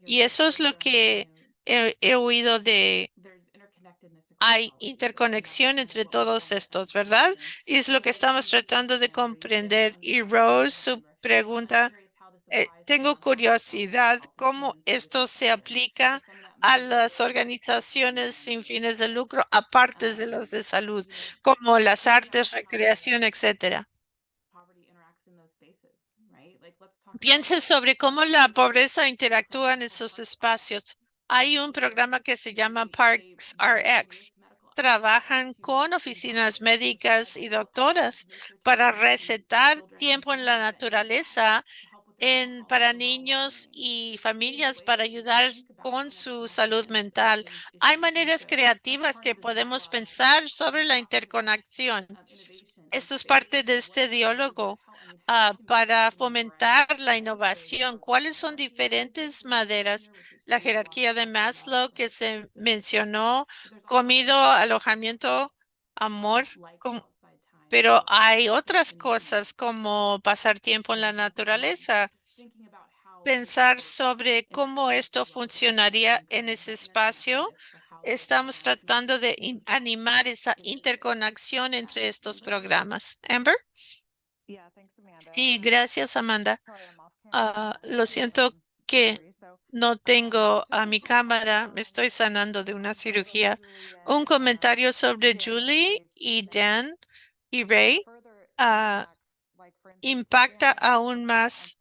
Y eso es lo que he oído de, hay interconexión entre todos estos, ¿verdad? Y es lo que estamos tratando de comprender. Y Rose, su pregunta, tengo curiosidad cómo esto se aplica a las organizaciones sin fines de lucro, aparte de los de salud, como las artes, recreación, etcétera. Piense sobre cómo la pobreza interactúa en esos espacios. Hay un programa que se llama Parks RX. Trabajan con oficinas médicas y doctoras para recetar tiempo en la naturaleza para niños y familias para ayudar con su salud mental. Hay maneras creativas que podemos pensar sobre la interconexión. Esto es parte de este diálogo para fomentar la innovación. ¿Cuáles son diferentes maneras? La jerarquía de Maslow que se mencionó, comido, alojamiento, amor, pero hay otras cosas como pasar tiempo en la naturaleza, pensar sobre cómo esto funcionaría en ese espacio. Estamos tratando de animar esa interconexión entre estos programas. Amber. Sí, gracias, Amanda. Lo siento que no tengo a mi cámara. Me estoy sanando de una cirugía. Un comentario sobre Julie y Dan y Ray impacta aún más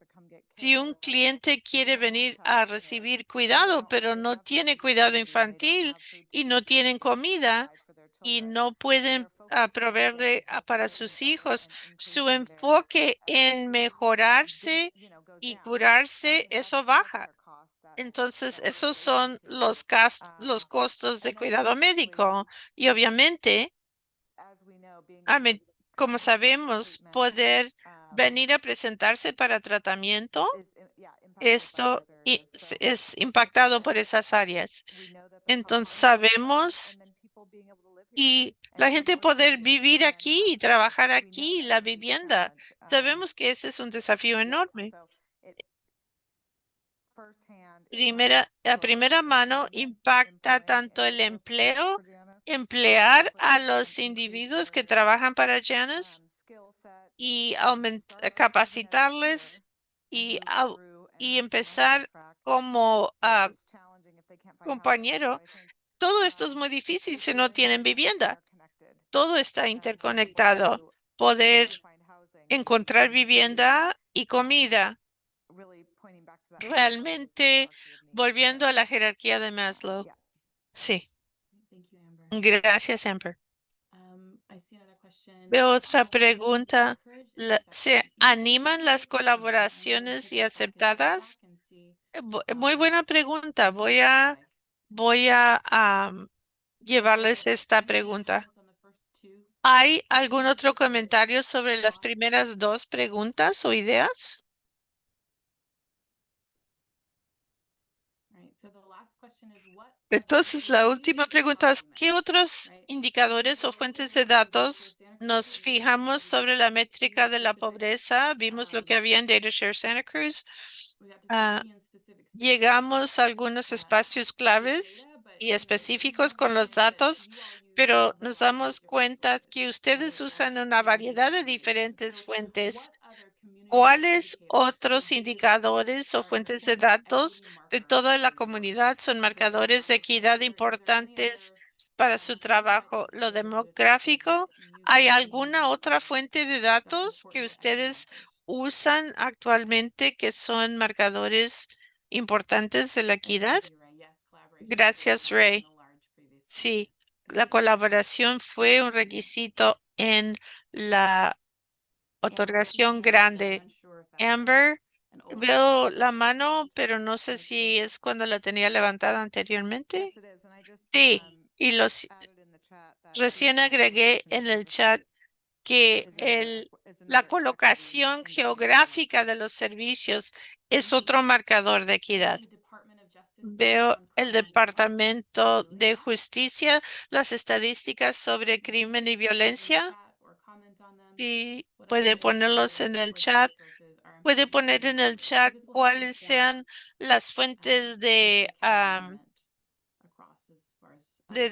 si un cliente quiere venir a recibir cuidado, pero no tiene cuidado infantil y no tienen comida y no pueden proveerle para sus hijos. Su enfoque en mejorarse y curarse, eso baja. Entonces, esos son los costos de cuidado médico. Y obviamente, como sabemos, poder venir a presentarse para tratamiento, esto es impactado por esas áreas. Entonces, sabemos y la gente poder vivir aquí y trabajar aquí, la vivienda. Sabemos que ese es un desafío enorme. A primera mano impacta tanto el empleo, emplear a los individuos que trabajan para Janus y capacitarles y, y empezar como compañero. Todo esto es muy difícil si no tienen vivienda. Todo está interconectado. Poder encontrar vivienda y comida. Realmente volviendo a la jerarquía de Maslow. Sí, gracias, Amber. Veo otra pregunta. ¿Se animan las colaboraciones y aceptadas? Muy buena pregunta. Voy a llevarles esta pregunta. ¿Hay algún otro comentario sobre las primeras dos preguntas o ideas? Entonces, la última pregunta es, ¿qué otros indicadores o fuentes de datos nos fijamos sobre la métrica de la pobreza? Vimos lo que había en DataShare Santa Cruz. Ah, llegamos a algunos espacios claves y específicos con los datos, pero nos damos cuenta que ustedes usan una variedad de diferentes fuentes. ¿Cuáles otros indicadores o fuentes de datos de toda la comunidad son marcadores de equidad importantes para su trabajo? Lo demográfico, ¿hay alguna otra fuente de datos que ustedes usan actualmente que son marcadores importantes de la equidad? Gracias, Ray. Sí, la colaboración fue un requisito en la otorgación grande. Amber, veo la mano, pero no sé si es cuando la tenía levantada anteriormente. Sí, y recién agregué en el chat que la colocación geográfica de los servicios es otro marcador de equidad. Veo el Departamento de Justicia, las estadísticas sobre crimen y violencia, y puede ponerlos en el chat. Puede poner en el chat cuáles sean las fuentes de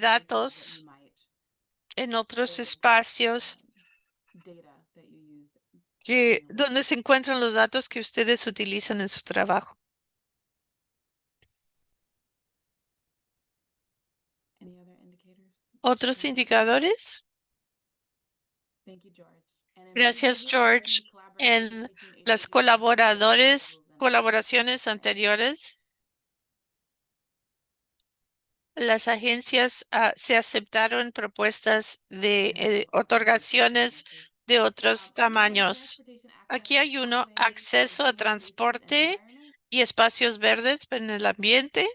datos en otros espacios donde se encuentran los datos que ustedes utilizan en su trabajo. ¿Otros indicadores? Gracias, George. En las colaboraciones anteriores, las agencias se aceptaron propuestas de otorgaciones de otros tamaños. Aquí hay uno, acceso a transporte y espacios verdes en el ambiente.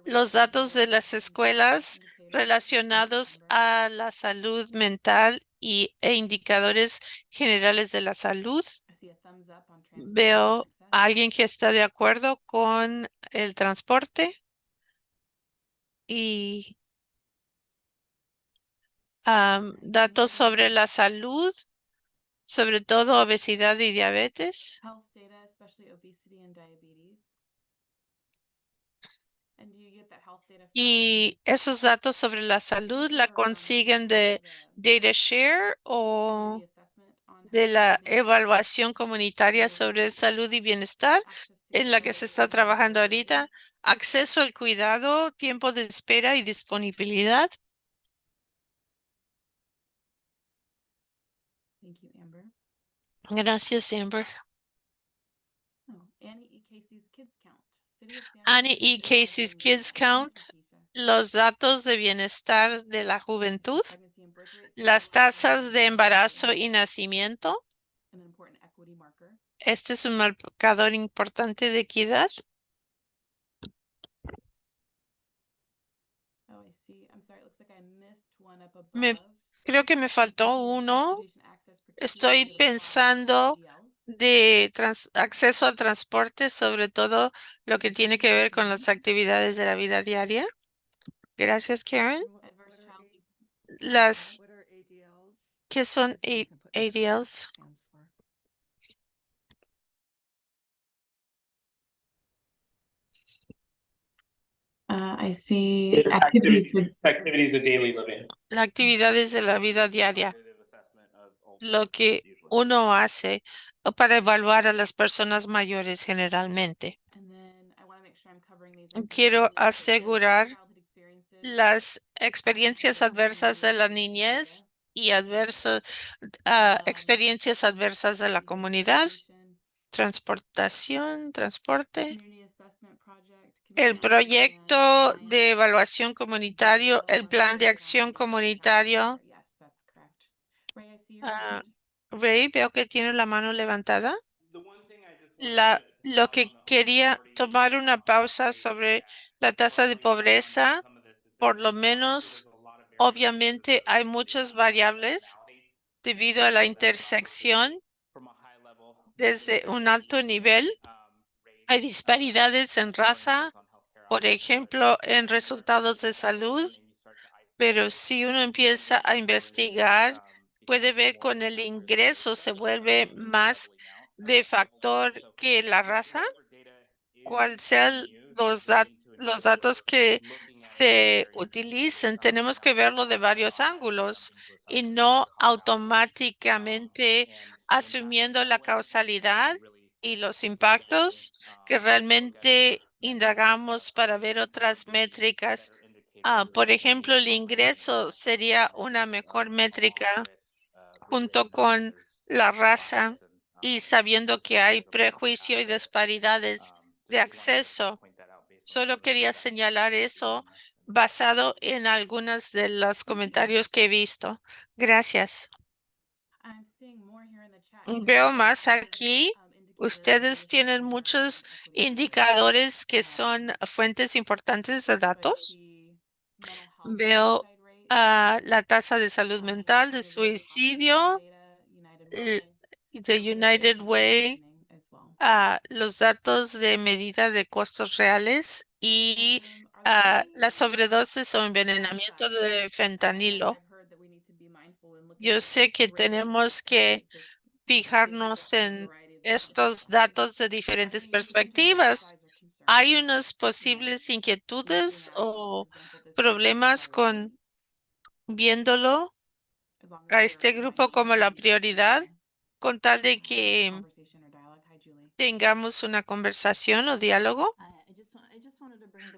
Los datos de las escuelas relacionados a la salud mental e indicadores generales de la salud. Veo a alguien que está de acuerdo con el transporte y datos sobre la salud, sobre todo obesidad y diabetes. Y esos datos sobre la salud la consiguen de DataShare o de la evaluación comunitaria sobre salud y bienestar en la que se está trabajando ahorita. Acceso al cuidado, tiempo de espera y disponibilidad. Gracias, Amber. Annie E. Casey's Kids Count, los datos de bienestar de la juventud. las tasas de embarazo y nacimiento. Este es un marcador importante de equidad. Me, creo que me faltó uno. Estoy pensando de acceso al transporte, sobre todo lo que tiene que ver con las actividades de la vida diaria. Gracias, Karen. Las que son ADLs. I see It's activities with activities with daily living. Las actividades de la vida diaria, lo que uno hace para evaluar a las personas mayores generalmente. Quiero asegurar las experiencias adversas de la niñez y experiencias adversas de la comunidad, transporte, el proyecto de evaluación comunitario, el plan de acción comunitario. Ray, veo que tiene la mano levantada. Lo que quería tomar una pausa sobre la tasa de pobreza, por lo menos, obviamente hay muchas variables debido a la intersección desde un alto nivel. Hay disparidades en raza, por ejemplo, en resultados de salud, pero si uno empieza a investigar, puede ver con el ingreso se vuelve más de factor que la raza, cual sean los datos que se utilicen. Tenemos que verlo de varios ángulos y no automáticamente asumiendo la causalidad y los impactos que realmente indagamos para ver otras métricas. Por ejemplo, el ingreso sería una mejor métrica junto con la raza y sabiendo que hay prejuicio y disparidades de acceso. Solo quería señalar eso basado en algunos de los comentarios que he visto. Gracias. Veo más aquí. Ustedes tienen muchos indicadores que son fuentes importantes de datos. Veo la tasa de salud mental, de suicidio, de United Way, los datos de medida de costos reales y la sobredosis o envenenamiento de fentanilo. Yo sé que tenemos que fijarnos en estos datos de diferentes perspectivas. ¿Hay unas posibles inquietudes o problemas con viéndolo a este grupo como la prioridad, con tal de que tengamos una conversación o diálogo?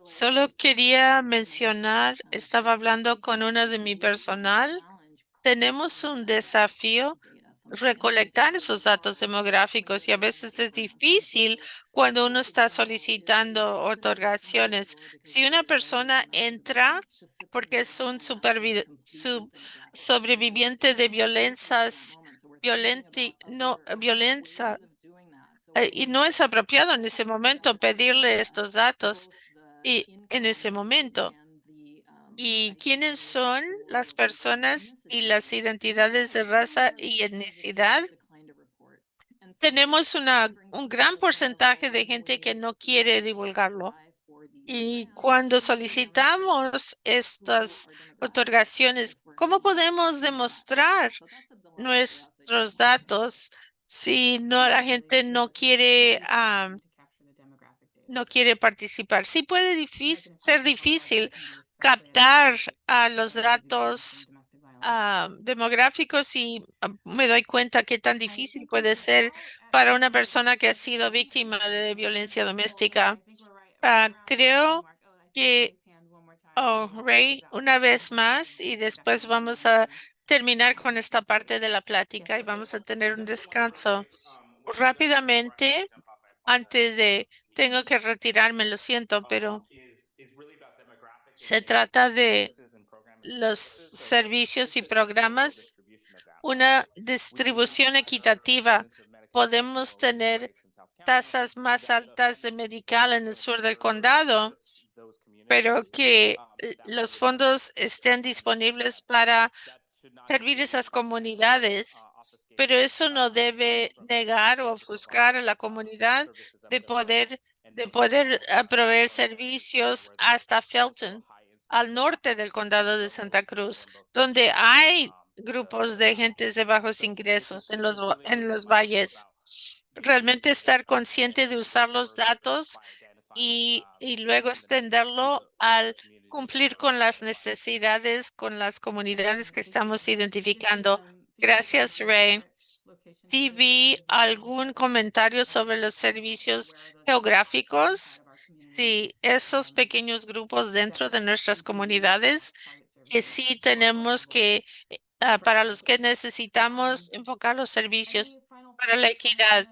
Solo quería mencionar, estaba hablando con uno de mi personal. Tenemos un desafío recolectar esos datos demográficos y a veces es difícil cuando uno está solicitando otorgaciones. Si una persona entra porque es un sobreviviente de violencias, violencia, y no es apropiado en ese momento pedirle estos datos y en ese momento. ¿Y quiénes son las personas y las identidades de raza y etnicidad? Tenemos un gran porcentaje de gente que no quiere divulgarlo. Y cuando solicitamos estas otorgaciones, ¿cómo podemos demostrar nuestros datos si no la gente no quiere participar? Sí puede ser difícil captar a los datos demográficos y me doy cuenta qué tan difícil puede ser para una persona que ha sido víctima de violencia doméstica. Creo que, Ray, una vez más y después vamos a terminar con esta parte de la plática y vamos a tener un descanso. Rápidamente, tengo que retirarme, lo siento, pero se trata de los servicios y programas, una distribución equitativa. Podemos tener tasas más altas de medical en el sur del condado, pero que los fondos estén disponibles para servir esas comunidades. Pero eso no debe negar o ofuscar a la comunidad de poder proveer servicios hasta Felton, al norte del condado de Santa Cruz, donde hay grupos de gentes de bajos ingresos en los valles. Realmente estar consciente de usar los datos y luego extenderlo al cumplir con las necesidades, con las comunidades que estamos identificando. Gracias, Ray. Sí vi algún comentario sobre los servicios geográficos. Sí, esos pequeños grupos dentro de nuestras comunidades que sí tenemos que, para los que necesitamos enfocar los servicios para la equidad.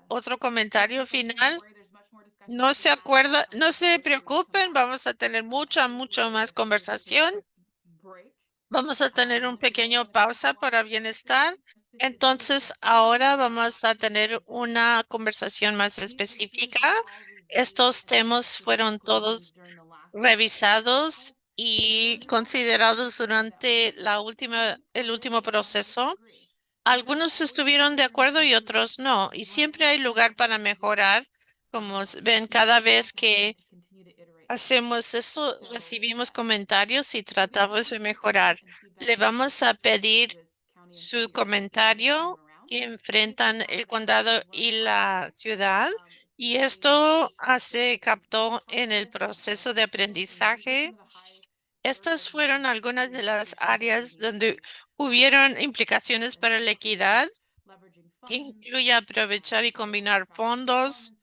¿Otro comentario final? No se acuerda, no se preocupen, vamos a tener mucho más conversación. Vamos a tener un pequeño pausa para bienestar. Entonces, ahora vamos a tener una conversación más específica. Estos temas fueron todos revisados y considerados durante el último proceso. Algunos estuvieron de acuerdo y otros no, y siempre hay lugar para mejorar. Como ven, cada vez que hacemos esto, recibimos comentarios y tratamos de mejorar. Le vamos a pedir su comentario que enfrentan el condado y la ciudad. Y esto se captó en el proceso de aprendizaje. Estas fueron algunas de las áreas donde hubieron implicaciones para la equidad, que incluye aprovechar y combinar fondos,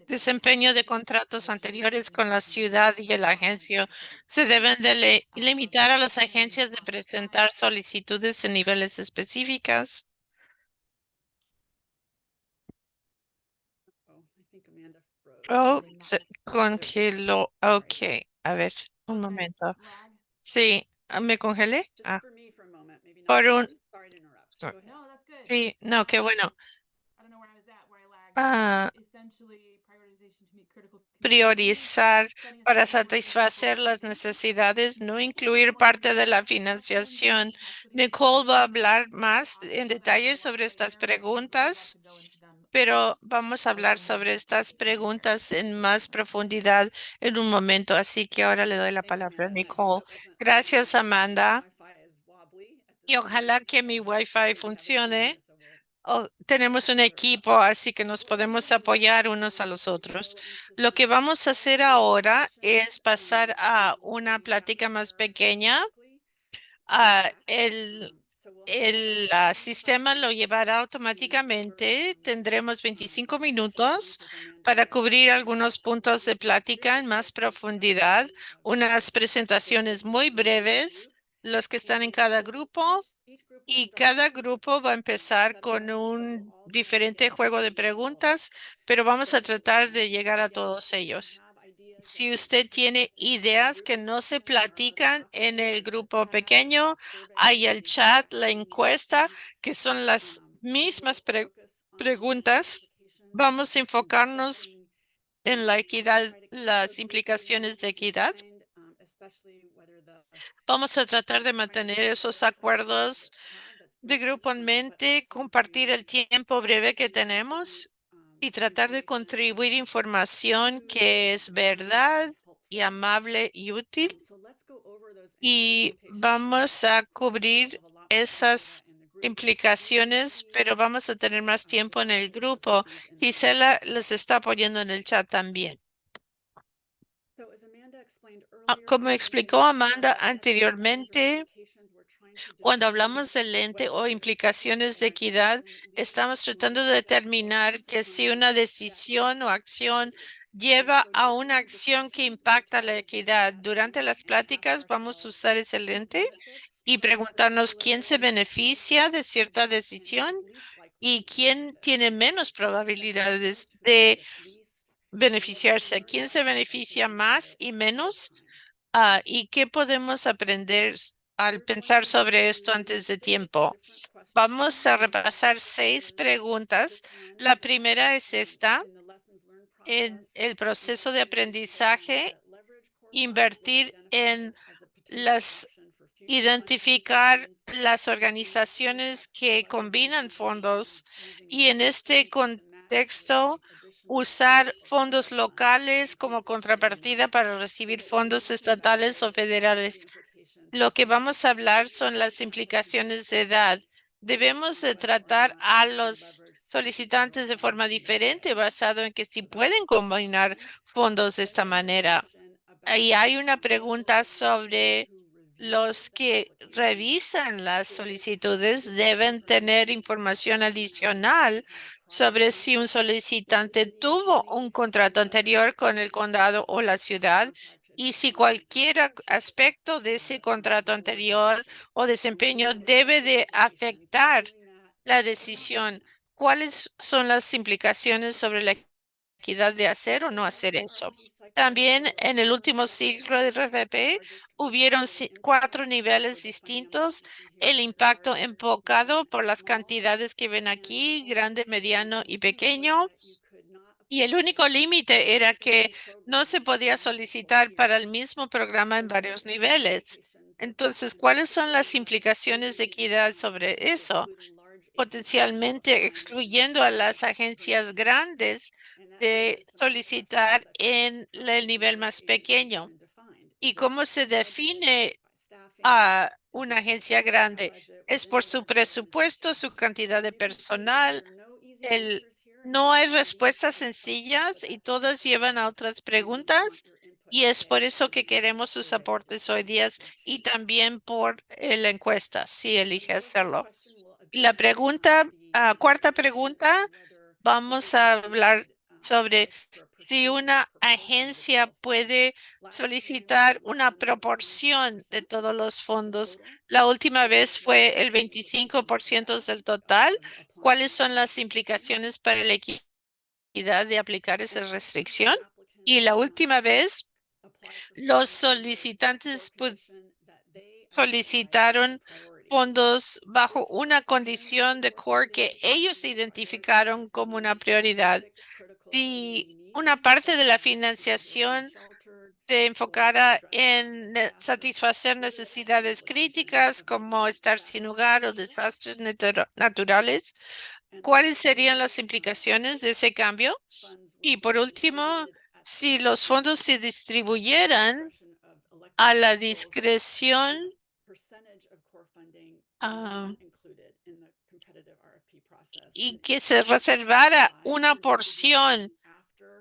desempeño de contratos anteriores con la ciudad y la agencia. Se deben de limitar a las agencias de presentar solicitudes en niveles específicas. Oh, se congeló. Ok, a ver, un momento. Sí, ¿me congelé? Por un... Sí, no, qué bueno. Ah, priorizar para satisfacer las necesidades, no incluir parte de la financiación. Nicole va a hablar más en detalle sobre estas preguntas, pero vamos a hablar sobre estas preguntas en más profundidad en un momento. Así que ahora le doy la palabra a Nicole. Gracias, Amanda. Y ojalá que mi Wi-Fi funcione. Tenemos un equipo, así que nos podemos apoyar unos a los otros. Lo que vamos a hacer ahora es pasar a una plática más pequeña. El sistema lo llevará automáticamente. Tendremos 25 minutos para cubrir algunos puntos de plática en más profundidad, unas presentaciones muy breves, los que están en cada grupo. Y cada grupo va a empezar con un diferente juego de preguntas, pero vamos a tratar de llegar a todos ellos. Si usted tiene ideas que no se platican en el grupo pequeño, hay el chat, la encuesta, que son las mismas preguntas. Vamos a enfocarnos en la equidad, las implicaciones de equidad. Vamos a tratar de mantener esos acuerdos de grupo en mente, compartir el tiempo breve que tenemos y tratar de contribuir información que es verdad y amable y útil. Y vamos a cubrir esas implicaciones, pero vamos a tener más tiempo en el grupo. Gisela les está apoyando en el chat también. Como explicó Amanda anteriormente, cuando hablamos de lente o implicaciones de equidad, estamos tratando de determinar que si una decisión o acción lleva a una acción que impacta la equidad. Durante las pláticas vamos a usar ese lente y preguntarnos quién se beneficia de cierta decisión y quién tiene menos probabilidades de beneficiarse, quién se beneficia más y menos ¿Y qué podemos aprender al pensar sobre esto antes de tiempo? Vamos a repasar 6 preguntas. La primera es esta. En el proceso de aprendizaje, invertir en las identificar las organizaciones que combinan fondos y en este contexto usar fondos locales como contrapartida para recibir fondos estatales o federales. Lo que vamos a hablar son las implicaciones de edad. Debemos de tratar a los solicitantes de forma diferente, basado en que si pueden combinar fondos de esta manera. Ahí hay una pregunta sobre los que revisan las solicitudes deben tener información adicional sobre si un solicitante tuvo un contrato anterior con el condado o la ciudad y si cualquier aspecto de ese contrato anterior o desempeño debe de afectar la decisión. ¿Cuáles son las implicaciones sobre la equidad de hacer o no hacer eso? También en el último ciclo de RFP hubieron 4 niveles distintos. El impacto enfocado por las cantidades que ven aquí, grande, mediano y pequeño. Y el único límite era que no se podía solicitar para el mismo programa en varios niveles. Entonces, ¿cuáles son las implicaciones de equidad sobre eso? Potencialmente excluyendo a las agencias grandes de solicitar en el nivel más pequeño. ¿Y cómo se define a una agencia grande? Es por su presupuesto, su cantidad de personal. No hay respuestas sencillas y todas llevan a otras preguntas. Y es por eso que queremos sus aportes hoy día y también por la encuesta, si elige hacerlo. La cuarta pregunta, vamos a hablar sobre si una agencia puede solicitar una proporción de todos los fondos. La última vez fue el 25% del total. ¿Cuáles son las implicaciones para la equidad de aplicar esa restricción? Y la última vez, los solicitantes solicitaron fondos bajo una condición de core que ellos identificaron como una prioridad. Si una parte de la financiación se enfocara en satisfacer necesidades críticas como estar sin hogar o desastres naturales, ¿cuáles serían las implicaciones de ese cambio? Y por último, si los fondos se distribuyeran a la discreción ah, y que se reservara una porción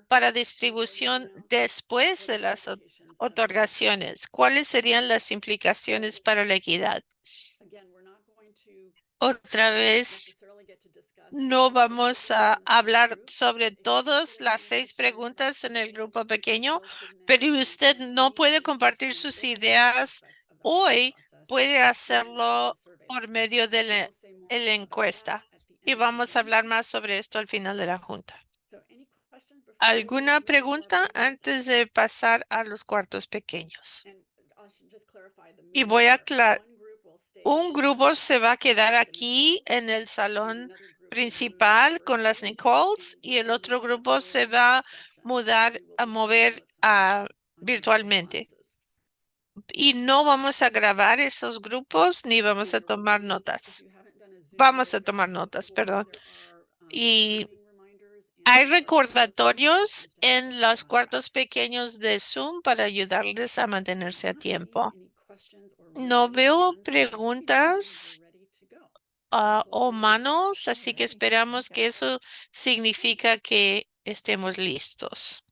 para distribución después de las otorgaciones. ¿Cuáles serían las implicaciones para la equidad? Otra vez, no vamos a hablar sobre todas las 6 preguntas en el grupo pequeño, pero usted no puede compartir sus ideas hoy, puede hacerlo por medio de la encuesta. Y vamos a hablar más sobre esto al final de la junta. ¿Alguna pregunta antes de pasar a los cuartos pequeños? Y voy a aclarar, un grupo se va a quedar aquí en el salón principal con las Nicoles y el otro grupo se va a mover virtualmente. Y no vamos a grabar esos grupos ni vamos a tomar notas. Vamos a tomar notas, perdón. Y hay recordatorios en los cuartos pequeños de Zoom para ayudarles a mantenerse a tiempo. No veo preguntas o manos, así que esperamos que eso significa que estemos listos.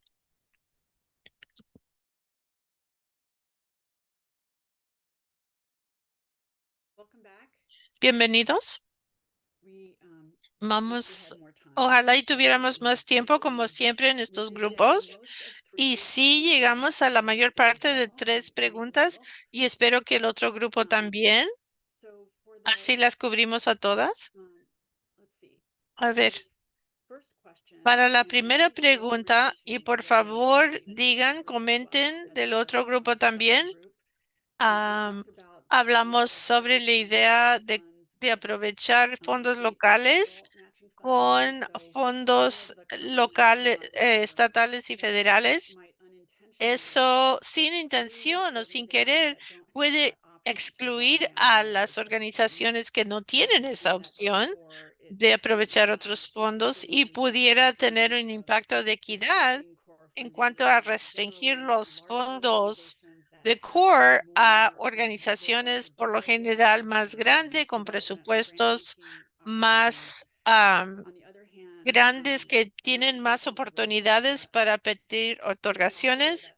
Bienvenidos. Vamos, ojalá y tuviéramos más tiempo como siempre en estos grupos. Y sí llegamos a la mayor parte de 3 preguntas y espero que el otro grupo también. Así las cubrimos a todas. A ver, Para la primera pregunta, y por favor digan, comenten del otro grupo también, hablamos sobre la idea de aprovechar fondos locales con fondos locales, estatales y federales. Eso sin intención o sin querer puede excluir a las organizaciones que no tienen esa opción de aprovechar otros fondos y pudiera tener un impacto de equidad en cuanto a restringir los fondos de core a organizaciones por lo general más grandes con presupuestos más grandes que tienen más oportunidades para pedir otorgaciones,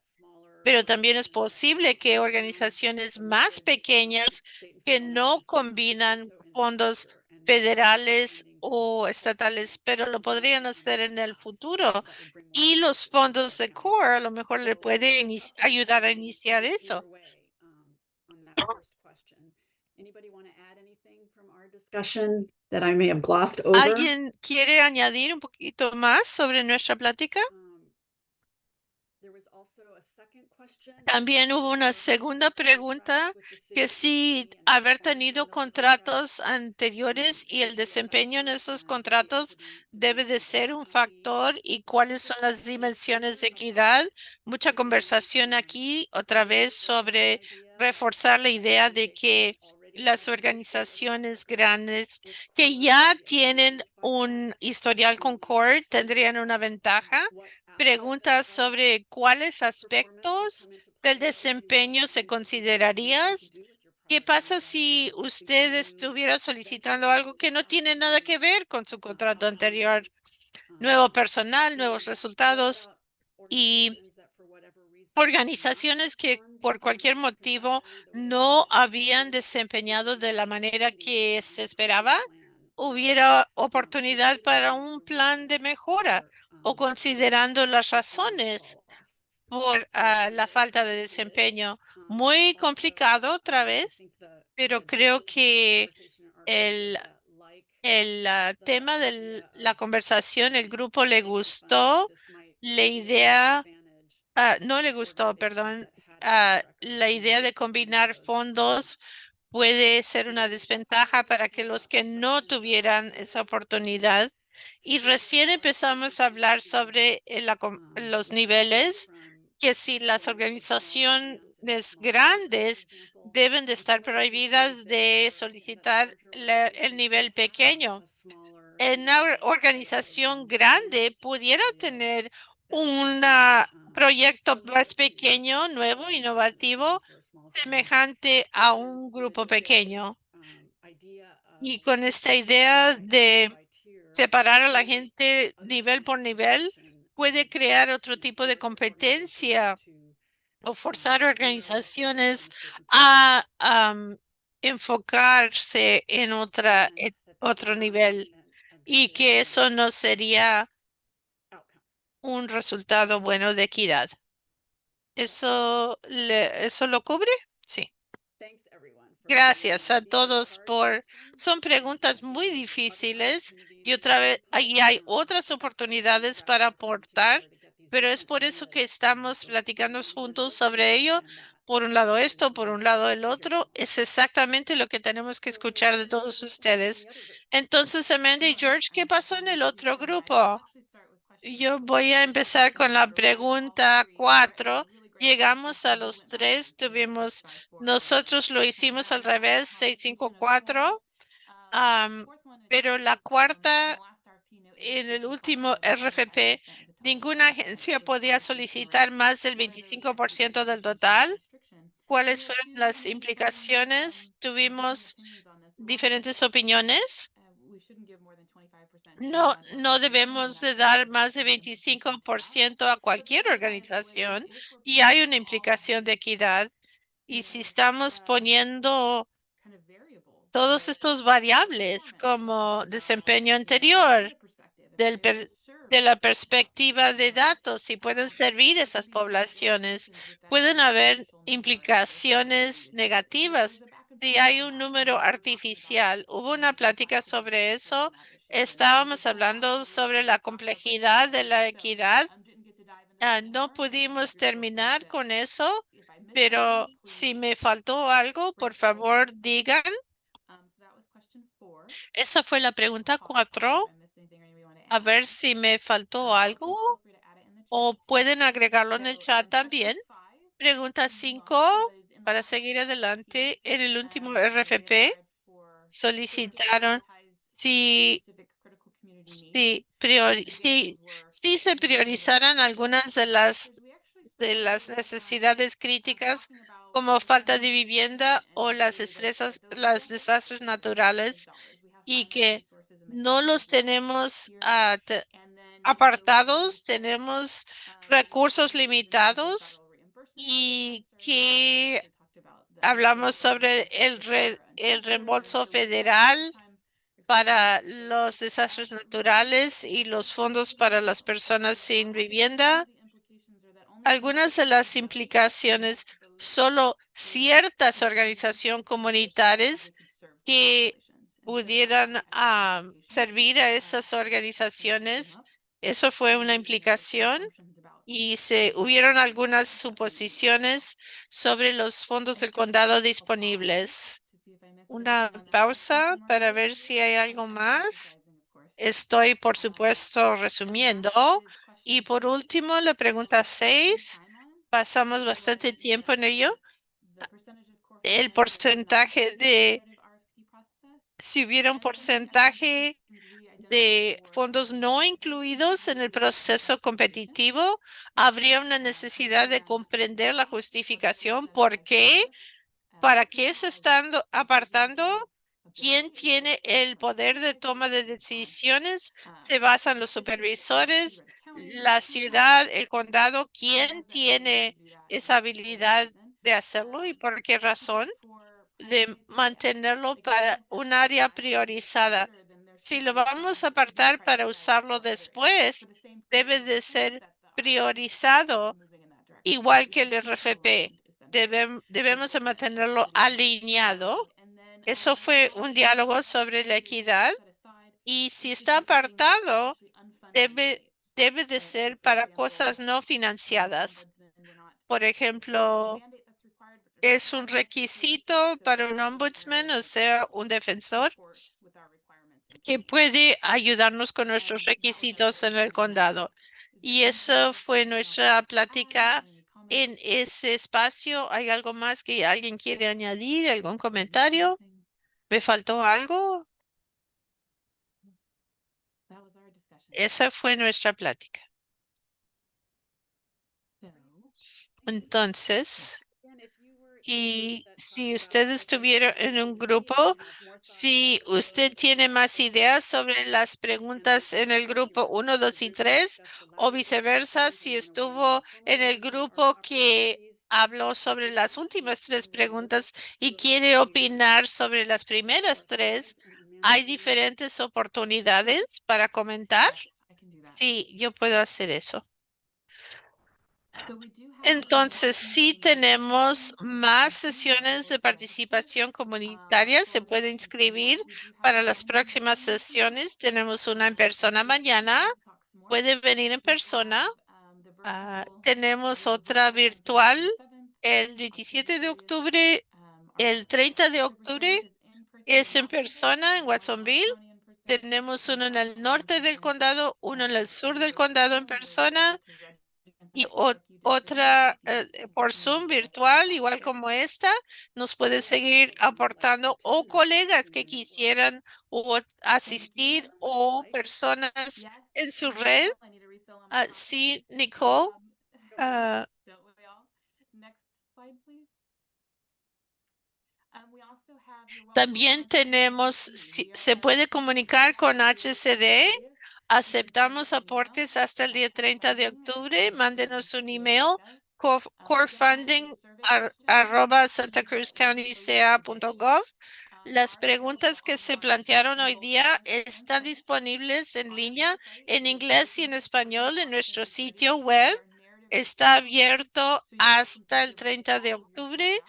pero también es posible que organizaciones más pequeñas que no combinan fondos federales o estatales, pero lo podrían hacer en el futuro. Y los fondos de core a lo mejor le puede ayudar a iniciar eso. Discussion that I may have glossed over? ¿Alguien quiere añadir un poquito más sobre nuestra plática? También hubo una segunda pregunta que si haber tenido contratos anteriores y el desempeño en esos contratos debe de ser un factor y cuáles son las dimensiones de equidad. Mucha conversación aquí otra vez sobre reforzar la idea de que las organizaciones grandes que ya tienen un historial con CORE tendrían una ventaja. Preguntas sobre cuáles aspectos del desempeño se considerarías. ¿Qué pasa si usted estuviera solicitando algo que no tiene nada que ver con su contrato anterior? Nuevo personal, nuevos resultados y organizaciones que por cualquier motivo no habían desempeñado de la manera que se esperaba, hubiera oportunidad para un plan de mejora o considerando las razones por la falta de desempeño. Muy complicado otra vez, pero creo que el tema de la conversación, el grupo le gustó la idea, no le gustó, perdón, la idea de combinar fondos puede ser una desventaja para que los que no tuvieran esa oportunidad. Y recién empezamos a hablar sobre los niveles, que si las organizaciones grandes deben de estar prohibidas de solicitar el nivel pequeño. En una organización grande pudiera tener un proyecto más pequeño, nuevo, innovativo, semejante a un grupo pequeño. Y con esta idea de separar a la gente nivel por nivel, puede crear otro tipo de competencia o forzar organizaciones a enfocarse en otro nivel y que eso no sería un resultado bueno de equidad. ¿Eso lo cubre? Sí. Gracias a todos son preguntas muy difíciles y otra vez ahí hay otras oportunidades para aportar, pero es por eso que estamos platicando juntos sobre ello. Por un lado esto, por un lado el otro, es exactamente lo que tenemos que escuchar de todos ustedes. Entonces, Amanda y George, ¿qué pasó en el otro grupo? Yo voy a empezar con la pregunta 4. Llegamos a los 3, nosotros lo hicimos al revés, 654, pero la cuarta, en el último RFP, ninguna agencia podía solicitar más del 25% del total. ¿Cuáles fueron las implicaciones? Tuvimos diferentes opiniones. No debemos de dar más de 25% a cualquier organización y hay una implicación de equidad. Y si estamos poniendo todos estos variables como desempeño anterior de la perspectiva de datos y pueden servir esas poblaciones, pueden haber implicaciones negativas si hay un número artificial. Hubo una plática sobre eso Estábamos hablando sobre la complejidad de la equidad. No pudimos terminar con eso, pero si me faltó algo, por favor, digan. Esa fue la pregunta 4. A ver si me faltó algo o pueden agregarlo en el chat también. Pregunta 5, para seguir adelante, en el último RFP solicitaron si, si se priorizaran algunas de las necesidades críticas como falta de vivienda o las las desastres naturales y que no los tenemos apartados, tenemos recursos limitados y que hablamos sobre el reembolso federal para los desastres naturales y los fondos para las personas sin vivienda. Algunas de las implicaciones, solo ciertas organizaciones comunitarias que pudieran servir a esas organizaciones. Eso fue una implicación y hubieron algunas suposiciones sobre los fondos del condado disponibles. Una pausa para ver si hay algo más. Estoy, por supuesto, resumiendo. Y por último, la pregunta 6. Pasamos bastante tiempo en ello. El porcentaje si hubiera un porcentaje de fondos no incluidos en el proceso competitivo, habría una necesidad de comprender la justificación. ¿Por qué? ¿Para qué se están apartando? ¿Quién tiene el poder de toma de decisiones? ¿Se basan los supervisores, la ciudad, el condado? ¿Quién tiene esa habilidad de hacerlo y por qué razón? De mantenerlo para un área priorizada. Si lo vamos a apartar para usarlo después, debe de ser priorizado igual que el RFP. Debemos de mantenerlo alineado. Eso fue un diálogo sobre la equidad y si está apartado, debe de ser para cosas no financiadas. Por ejemplo, es un requisito para un ombudsman, o sea, un defensor que puede ayudarnos con nuestros requisitos en el condado. Y eso fue nuestra plática en ese espacio. ¿Hay algo más que alguien quiere añadir? ¿Algún comentario? ¿Me faltó algo? Esa fue nuestra plática. Entonces, y si usted estuviera en un grupo, si usted tiene más ideas sobre las preguntas en el grupo 1, 2 y 3, o viceversa, si estuvo en el grupo que habló sobre las últimas 3 preguntas y quiere opinar sobre las primeras 3, ¿hay diferentes oportunidades para comentar? Sí, yo puedo hacer eso. Entonces, sí tenemos más sesiones de participación comunitaria. Se puede inscribir para las próximas sesiones. Tenemos una en persona mañana. Puede venir en persona. Tenemos otra virtual el 27 de octubre. El 30 de octubre es en persona en Watsonville. Tenemos uno en el norte del condado, uno en el sur del condado en persona y otra por Zoom virtual, igual como esta. Nos puede seguir aportando o colegas que quisieran asistir o personas en su red. Sí, Nicole. ah, También tenemos, se puede comunicar con HCD. Aceptamos aportes hasta el día 30 de octubre. Mándenos un email corefunding@santacruzcountyca.gov. Las preguntas que se plantearon hoy día están disponibles en línea en inglés y en español en nuestro sitio web. Está abierto hasta el 30 de octubre.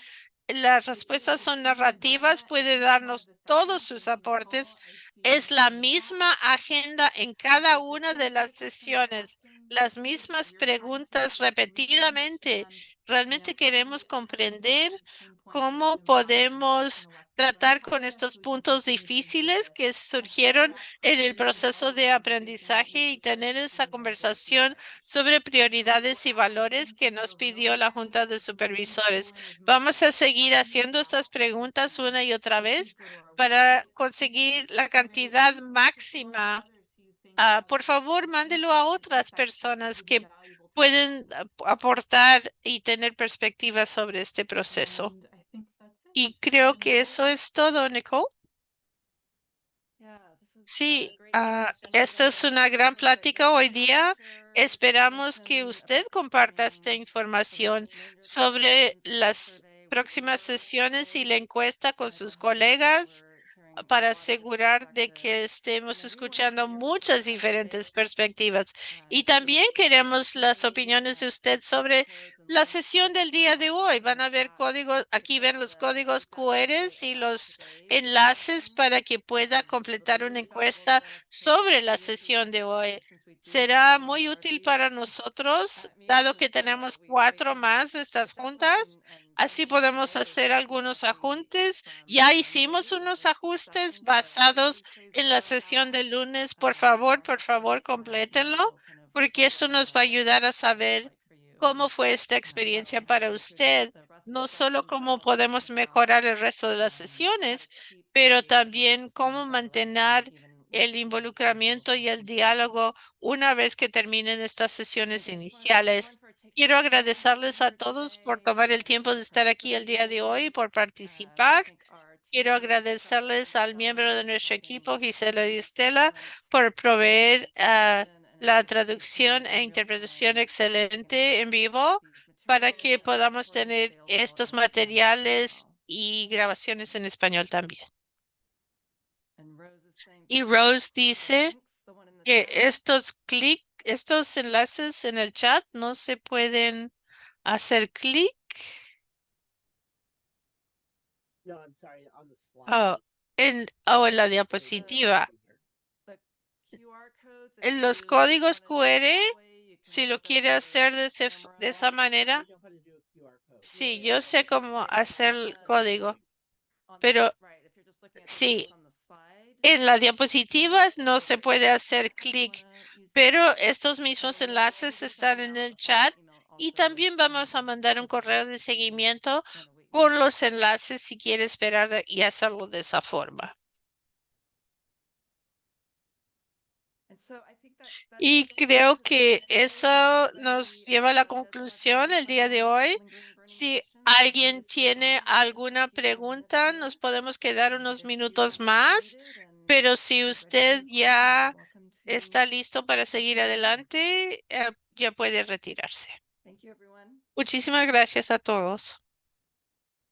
las respuestas son narrativas, puede darnos todos sus aportes. Es la misma agenda en cada una de las sesiones, las mismas preguntas repetidamente. Realmente queremos comprender cómo podemos tratar con estos puntos difíciles que surgieron en el proceso de aprendizaje y tener esa conversación sobre prioridades y valores que nos pidió la Junta de Supervisores. Vamos a seguir haciendo estas preguntas una y otra vez para conseguir la cantidad máxima. Por favor, mándelo a otras personas que pueden aportar y tener perspectivas sobre este proceso. Y creo que eso es todo, Nicole. Sí, esto es una gran plática hoy día. Esperamos que usted comparta esta información sobre las próximas sesiones y la encuesta con sus colegas para asegurar de que estemos escuchando muchas diferentes perspectivas. Y también queremos las opiniones de usted sobre la sesión del día de hoy. Van a ver códigos, aquí ven los códigos QR y los enlaces para que pueda completar una encuesta sobre la sesión de hoy. Será muy útil para nosotros, dado que tenemos 4 más de estas juntas. Así podemos hacer algunos ajustes. Ya hicimos unos ajustes basados en la sesión del lunes. Por favor, complétenlo, porque eso nos va a ayudar a saber cómo fue esta experiencia para usted. No solo cómo podemos mejorar el resto de las sesiones, pero también cómo mantener el involucramiento y el diálogo una vez que terminen estas sesiones iniciales. Quiero agradecerles a todos por tomar el tiempo de estar aquí el día de hoy, por participar. Quiero agradecerles al miembro de nuestro equipo, Gisela y Estela, por proveer la traducción e interpretación excelente en vivo para que podamos tener estos materiales y grabaciones en español también. Y Rose dice que estos enlaces en el chat no se pueden hacer clic. Oh, en la diapositiva. En los códigos QR, si lo quiere hacer de esa manera, sí, yo sé cómo hacer el código, pero sí, en las diapositivas no se puede hacer clic, pero estos mismos enlaces están en el chat y también vamos a mandar un correo de seguimiento con los enlaces si quiere esperar y hacerlo de esa forma. Y creo que eso nos lleva a la conclusión el día de hoy. Si alguien tiene alguna pregunta, nos podemos quedar unos minutos más, pero si usted ya está listo para seguir adelante, ya puede retirarse. Muchísimas gracias a todos.